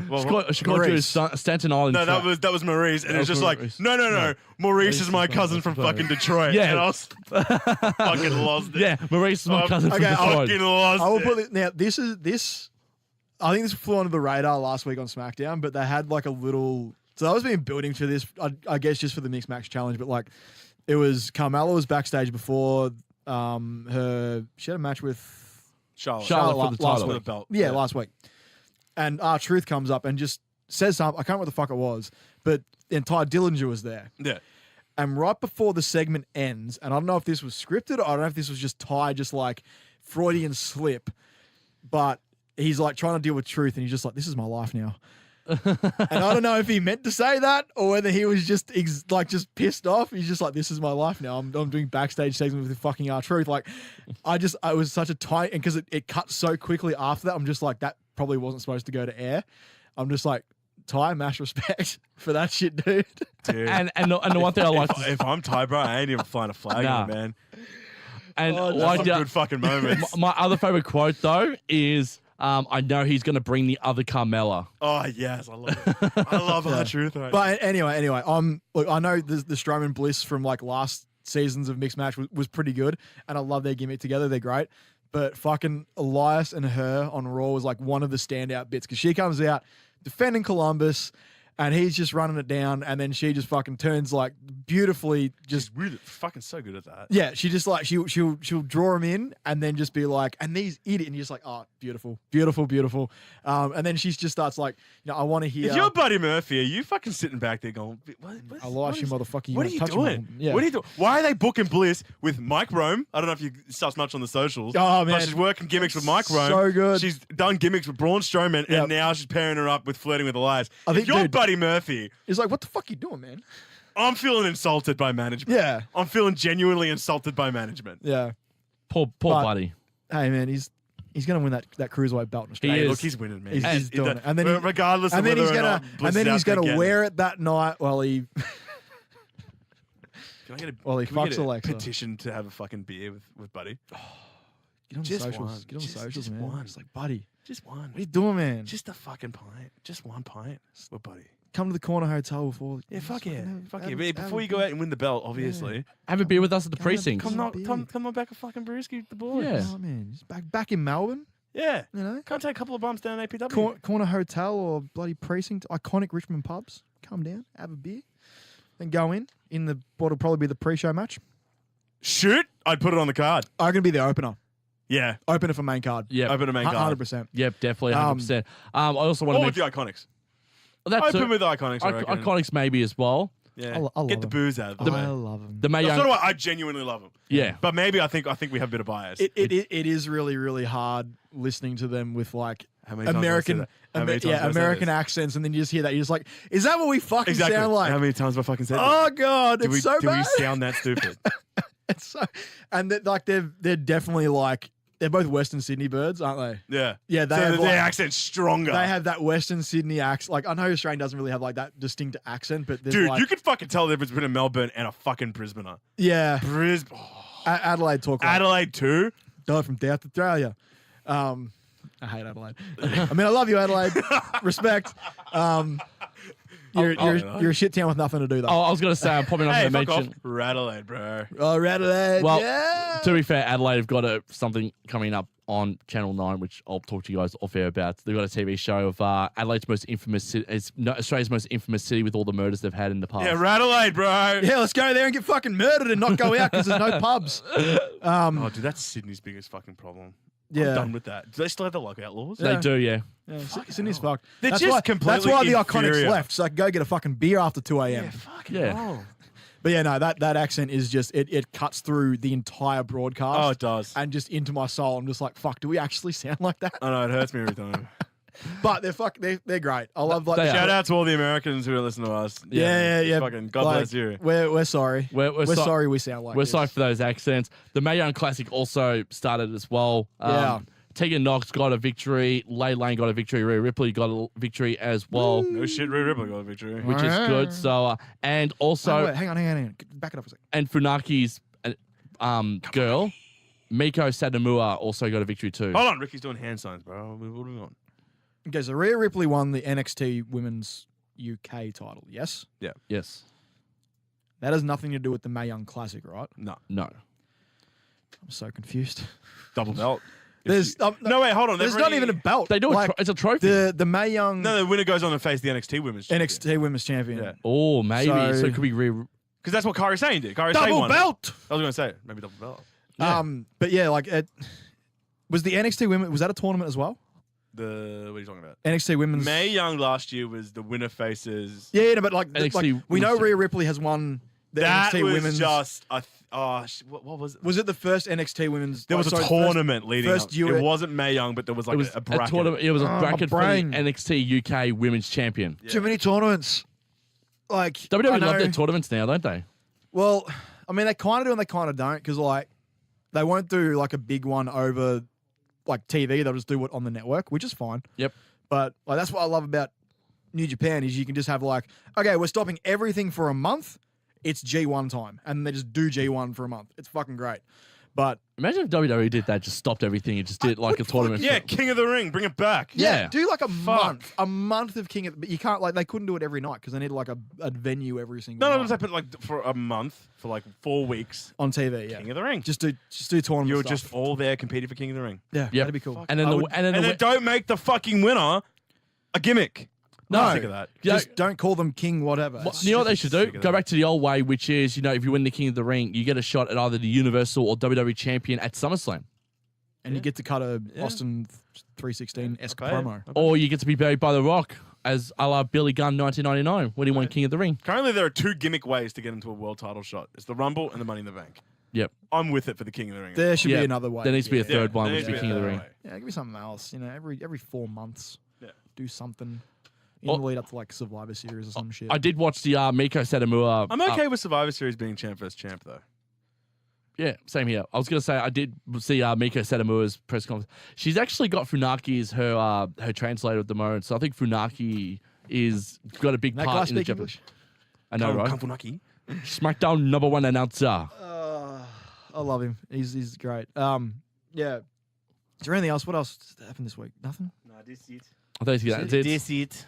called you Maurice. Stanton Island. no, that was Maurice, and it was just like, no, Maurice is my cousin from fucking Detroit. Yeah. And I was fucking lost it. Yeah, Maurice is my cousin from okay, Detroit. Fucking lost I will it. put it now. This. I think this flew under the radar last week on SmackDown, but they had like a little. So I was been building to this, I guess, just for the mixed match challenge. But like, it was Carmella was backstage before her. She had a match with Charlotte for the last title. for the week. belt. Yeah, last week. And R-Truth comes up and just says something. I can't remember what the fuck it was, but the entire Dillinger was there. Yeah. And right before the segment ends, and I don't know if this was scripted or I don't know if this was just Ty, just like Freudian slip, but he's like trying to deal with truth and he's just like, this is my life now. And I don't know if he meant to say that or whether he was just just pissed off. He's just like, this is my life now. I'm doing backstage segments with fucking R-Truth. Like, I was such a tight, and because it cut so quickly after that, I'm just like, that probably wasn't supposed to go to air. I'm just like, Ty, mass respect for that shit, dude. Dude. And the one thing I like, if I'm Ty, bro, I ain't even flying a flag Nah. on, man. and Oh, That's like some good fucking moments. my other favorite quote though is, I know he's going to bring the other Carmella. Oh yes, I love it. I love R-Truth. Right? But anyway, look, I know the Strowman Bliss from like last seasons of mixed match was pretty good, and I love their gimmick together. They're great. But fucking Elias and her on Raw was like one of the standout bits because she comes out defending Columbus, and he's just running it down, and then she just fucking turns like beautifully, just She's really fucking so good at that. yeah. She just like she'll draw him in, and then just be like, and these idiot, and you're just like, oh, beautiful, beautiful, beautiful. And then she just starts like, I want to hear. If you're Buddy Murphy, are you fucking sitting back there going, Elias, you motherfucker, What are wanna you touch doing? him? Yeah. What are you doing? Why are they booking Bliss with Mike Rome? I don't know if you stuff much on the socials. Oh, But man. she's working gimmicks with Mike Rome. So good. She's done gimmicks with Braun Strowman, Yep. and now she's pairing her up with flirting with Elias. I If think, you're dude- Buddy Murphy, He's like, what the fuck you doing, man? I'm feeling insulted by managment. Yeah. I'm feeling genuinely insulted by management. Yeah. Poor But- buddy. Hey, man, he's gonna win that cruiserweight belt in Australia. He Hey, is. look, he's winning, man. He's doing it. And then he- regardless And of then whether he's or gonna not Bliss and then is he's out there gonna getting wear it. it that night while he Can I get a, Well, he can we fucks get a Alexa. petition to have a fucking beer with Buddy? get on the Just socials. one. Get on the Just socials, man. one. It's like, buddy, Just one. what are you doing, man? Just a fucking pint. Just one pint with Buddy. Come to the corner hotel before. Yeah, fuck yeah. Fuck yeah. have- But have before a you go beer. out and win the belt, obviously. Have a beer with us at the Come on, precincts. come on. Come on back a fucking brewski with the boys. Yeah. Oh man, he's back in Melbourne. Yeah. You know, Come take a couple of bumps down APW. corner hotel or bloody precinct, iconic Richmond pubs. Come down, have a beer, then go in what'll probably be the pre-show match. Shoot. I'd put it on the card. I'm gonna be the opener. Yeah. Opener for main card. Yeah. Open a main card. 100%. Yep, definitely 100%. I also want Or to with mention the Iconics. that's Open with the Iconics, I reckon. Iconics maybe as well. Yeah. I love Get the them. booze out of the I way. love him. The Mae That's Young, sort of what I genuinely love them. yeah. But maybe I think we have a bit of bias. It is really, really hard listening to them with like How many times have I said American, that? How many times have I said American this? accents, and then you just hear that, you're just like, is that what we fucking Exactly. sound like? How many times have I fucking said that? Oh god, Do it's we, so do bad. we sound that stupid? It's so, and they're definitely like they're both Western Sydney birds, aren't they? Yeah. Yeah, they so have their like, accent's stronger. they have that Western Sydney accent. Like I know Australian doesn't really have like that distinct accent, but there's Dude, like, you could fucking tell the difference between a Melbourne and a fucking Brisbaner. yeah, Brisbane. Adelaide talk like Adelaide too? they're from South Australia. I hate Adelaide. I mean, I love you, Adelaide. Respect. You're a shit town with nothing to do though. Oh, I was going to say, I'm probably not Hey, going to fuck mention. off. Radelaide, bro. Oh, Adelaide. Well, yeah. To be fair, Adelaide have got something coming up on Channel 9, which I'll talk to you guys off air about. They've got a TV show of Adelaide's most infamous city. It's Australia's most infamous city with all the murders they've had in the past. Yeah, Radelaide, bro. Yeah, let's go there and get fucking murdered and not go out because there's no pubs. Oh, dude, that's Sydney's biggest fucking problem. Yeah. I'm done with that. Do they still have the lockout laws? They do, yeah. Yeah, Sydney's fucked. They're That's just why, completely That's why the inferior. Iconics left, so I can go get a fucking beer after 2 a.m. fucking Yeah. hell. But yeah, no, that accent is just, it cuts through the entire broadcast. Oh, it does. And just into my soul. I'm just like, fuck, do we actually sound like that? I know, it hurts me every time. But they're great. I love like They the are. Shout out to all the Americans who are listening to us. Yeah. Fucking God Like, bless you. We're sorry. We're so- sorry we sound like We're this. sorry for those accents. The Mae Young Classic also started as well. Yeah. Tegan Knox got a victory. Lay Lane got a victory. Rhea Ripley got a victory as well, No shit, Rhea Ripley got a victory. which is good. So, and also, Oh, wait, hang on. Back it up a second. and Funaki's girl, Miko Satomura, also got a victory too. Hold on, Ricky's doing hand signs, bro. What are we on? Okay, so Rhea Ripley won the NXT Women's UK title, yes? Yes. That has nothing to do with the Mae Young Classic, right? No. No. I'm so confused. Double belt. There's No, wait, hold on. There's They've not already- even a belt. They do like, it's a trophy. the Mae Young No, the winner goes on to face the NXT Women's Champion. NXT Women's Champion. Yeah. Oh, maybe. So, So- it could be Because that's what Kairi Sane did. Kairi Sane Double won it. belt. I was going to say, maybe double belt. Yeah. But yeah, like was the NXT Women, was that a tournament as well? What are you talking about? NXT Women's Mae Young last year was the winner faces. Yeah, no, but like NXT we know Women's- Rhea Ripley has won the That NXT was Women's. just what was it? Was it the first NXT Women's? There was sorry, a tournament leading first up. US It wasn't Mae Young, but there was like It was a bracket. tournament. It was a my bracket for the brain. NXT UK Women's Champion. Yeah. Too many tournaments. Like WWE I love know- their tournaments now, don't they? Well, I mean, they kind of do and they kind of don't because like they won't do like a big one over like TV. They'll just do it on the network, which is fine. Yep. But like that's what I love about New Japan is you can just have like, okay, we're stopping everything for a month. It's G1 time, and they just do G1 for a month. It's fucking great. But Imagine if WWE did that, just stopped everything and just did like a tournament. Yeah, King of the Ring, bring it back. Yeah. do like a Fuck. month of King of. But you can't like they couldn't do it every night because they need like a venue every single No, night they put like for a month, for like 4 weeks. on TV. Yeah, King of the Ring. just do tournament. You're stuff. just all there competing for King of the Ring. yeah, Yep. that'd be cool. And then I the would- and then And the then don't make the fucking winner a gimmick. No. I'm sick of that. Yeah. just don't call them King whatever. What- you know what they should do? Sick of Go that. back to the old way, which is, if you win the King of the Ring, you get a shot at either the Universal or WWE Champion at SummerSlam. And you get to cut a Yeah. Austin 316-esque I'll pay it. promo. Or you get to be buried by The Rock, as a la Billy Gunn 1999 when he won King of the Ring. Currently, there are 2 gimmick ways to get into a world title shot. It's the Rumble and the Money in the Bank. Yep. I'm with it for the King of the Ring. There should Yeah, be another way. there needs to be a yeah. third one, there which needs is to the King of the a Ring. third way. Yeah, give me something else. Every 4 months. Yeah. Do something. In Well- the lead up to like Survivor Series or some shit. I did watch the Miko Satomura. I'm okay with Survivor Series being champ versus champ, though. Yeah, same here. I was going to say, I did see Miko Satomura's press conference. She's actually got Funaki as her translator at the moment. So I think Funaki is got a big that guy part in the speak Japanese. English? I know, right? Kanfunaki. SmackDown #1 announcer. I love him. He's great. Yeah. Is there anything else? What else happened this week? Nothing? No, this it. I think that's it. This it.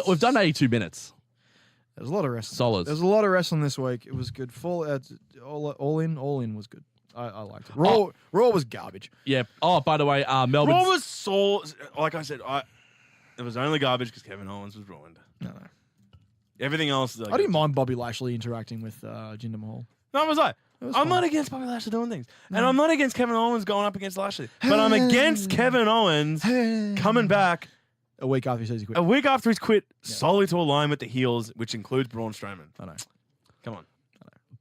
We've done 82 minutes. There's a lot of wrestling. Solids. There's a lot of wrestling this week. It was good. All in was good. I liked it. Raw was garbage. Yeah. Oh, by the way, Melbourne. Raw was so, like I said, it was only garbage because Kevin Owens was ruined. No. Everything else, like, I didn't mind Bobby Lashley interacting with Jinder Mahal. No, I was like, It was I'm fine. not against Bobby Lashley doing things, and I'm not against Kevin Owens going up against Lashley, but I'm against Kevin Owens coming back A week after he says he quit. a week after he's quit solely to align with the heels, which includes Braun Strowman. I know. Come on,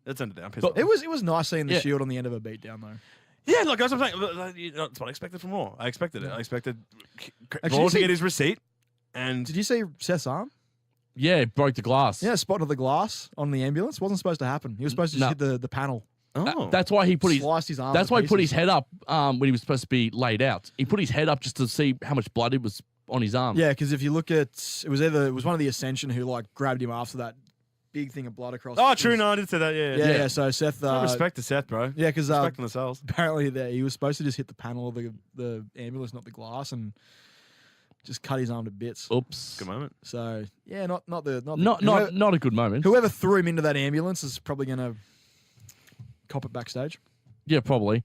let's end it down. But- It was nice seeing the Yeah. Shield on the end of a beatdown though. Yeah, look, that's what I'm saying. That's what I expected from Raw. I expected it. I expected Actually, Raw you to see- get his receipt, and Did you see Seth's arm? Yeah, broke the glass. Yeah, spotted the glass on the ambulance. Wasn't supposed to happen. He was supposed to just No. hit the panel. That's why he put his. Sliced his arm. That's to why he put his pieces. head up when he was supposed to be laid out. He put his head up just to see how much blood it was on his arm. Yeah, because if you look at it was one of the Ascension who like grabbed him after that big thing of blood across. oh, his- true. No, I did say that. Yeah, Yeah. So Seth. Respect to Seth, bro. Yeah, because Respect on the cells. apparently he was supposed to just hit the panel of the ambulance, not the glass, and just cut his arm to bits. Oops. Good moment. So yeah, not Not a good moment. whoever threw him into that ambulance is probably going to cop it backstage. Yeah, probably.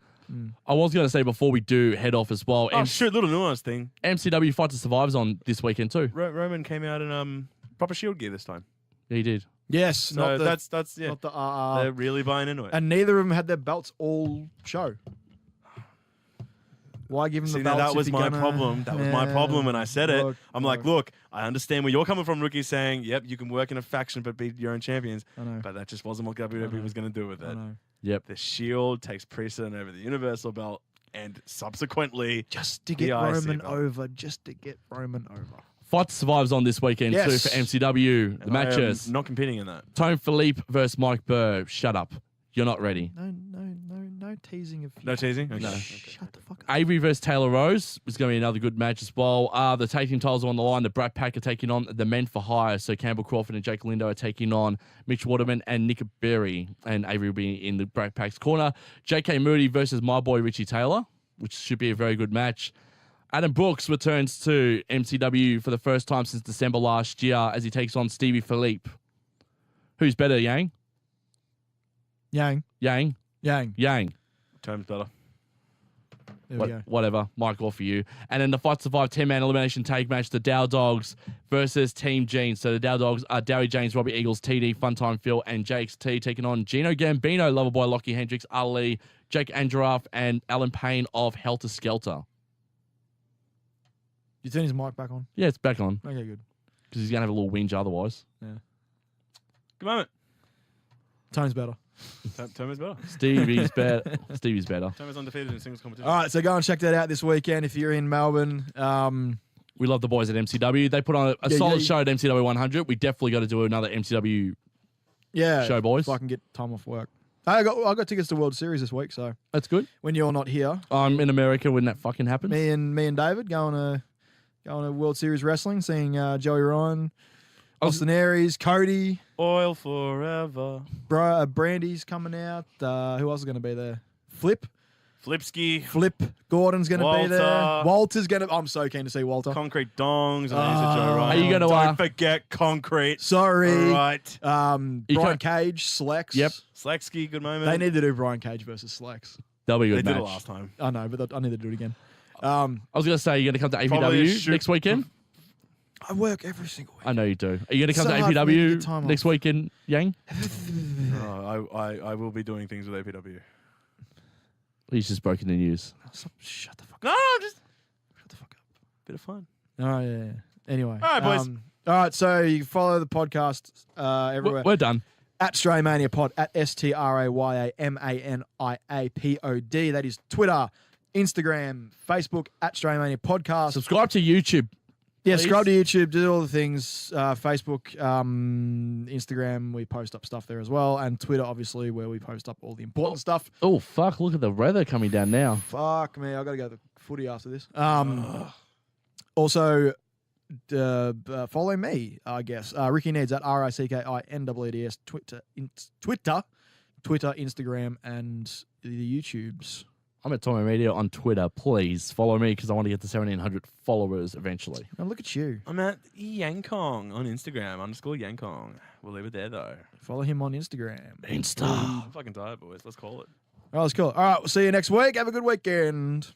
I was going to say before we do head off as well, Oh, shoot, little nuance thing. MCW Fight to Survive's on this weekend too. Roman came out in proper Shield gear this time. Yeah, he did. Yes, So not the, that's yeah. not the They're really buying into it. and neither of them had their belts all show. Why give them See, the now belts? that was if you're my gonna- problem. That was my problem when I said it. Look, I'm like, look, I understand where you're coming from, rookie, saying, yep, you can work in a faction but be your own champions. I know. But that just wasn't what WWE was going to do with I it. know. Yep. The Shield takes precedent over the Universal belt and subsequently Just to The get IC Roman belt. over. Just to get Roman over. Fight to Survive's on this weekend Yes. too for MCW. The and I am matches. not competing in that. Tone Philippe versus Mike Burr. Shut up. You're not ready. No teasing of. No teasing? Okay. No. Okay. Shut the fuck up. Avery versus Taylor Rose is going to be another good match as well. The tag team titles are on the line. The Brat Pack are taking on the Men for Hire. So Campbell Crawford and Jake Lindo are taking on Mitch Waterman and Nick Berry. And Avery will be in the Brat Pack's corner. JK Moody versus my boy Richie Taylor, which should be a very good match. Adam Brooks returns to MCW for the first time since December last year as he takes on Stevie Philippe. Who's better, Yang? Yang. Yang. Terms better. There we go. Whatever. Michael for you. And then the Fight to Survive 10-man elimination tag match, the Dow Dogs versus Team Jeans. So the Dow Dogs are Dowie James, Robbie Eagles, TD, Funtime Phil, and JXT taking on Gino Gambino, Loverboy, Lockie Hendricks, Ali, Jake Androff, and Alan Payne of Helter Skelter. You turn his mic back on. Yeah, it's back on Okay, good. because he's going to have a little whinge otherwise. Good moment. Tone's better. Terms better. Stevie's better. Stevie's better. Terms undefeated in singles competition. All right, so go and check that out this weekend if you're in Melbourne. We love the boys at MCW. They put on a Yeah, solid yeah. show at MCW 100. We definitely got to do another MCW. Yeah, Show, boys. If I can get time off work. I got tickets to World Series this week, so That's good. when you're not here, I'm in America when that fucking happens. me and David going to World Series wrestling, seeing Joey Ryan, Austin Aries, Cody, Oil forever. Brandy's coming out. Who else is going to be there? Flip Gordon's going to be there. Walter. Walter's going to. I'm so keen to see Walter. Concrete Dongs. And Ah. Joe Ryan. Are you gonna, Don't forget Concrete. Sorry. Right. Brian can't- Cage, Slex. Yep. Sleksky, good moment. They need to do Brian Cage versus Slex. That'll be a They good did match. it last time. I know, but I need to do it again. I was going to say, you're going to come to Probably a APW shoot. next weekend? I work every single week. I know you do. Are you going to come So to hard for me to APW get time next off. weekend, Yang? I will be doing things with APW. He's just broken the news. Shut the fuck No, up. just Shut the fuck up. bit of fun. Oh, yeah. Anyway. All right, boys. All right, so you can follow the podcast everywhere. We're done. At Straymania Pod, at STRAYAMANIAPOD. That is Twitter, Instagram, Facebook, at Straymania Podcast. Subscribe to YouTube. Yeah, please. subscribe to YouTube, do all the things. Facebook, Instagram, we post up stuff there as well. And Twitter, obviously, where we post up all the important stuff. Oh, fuck. Look at the weather coming down now. Fuck me, I got to go to the footy after this. Also, follow me, I guess. Ricky Neds at RICKINWDS, Twitter, Instagram, and the YouTubes. I'm at Tommy Media on Twitter. Please follow me because I want to get to 1,700 followers eventually. Now look at you. I'm at Yankong on Instagram, _Yankong. We'll leave it there, though. Follow him on Instagram. Insta. I'm fucking tired, boys. Let's call it. All right, that's cool. All right, we'll see you next week. Have a good weekend.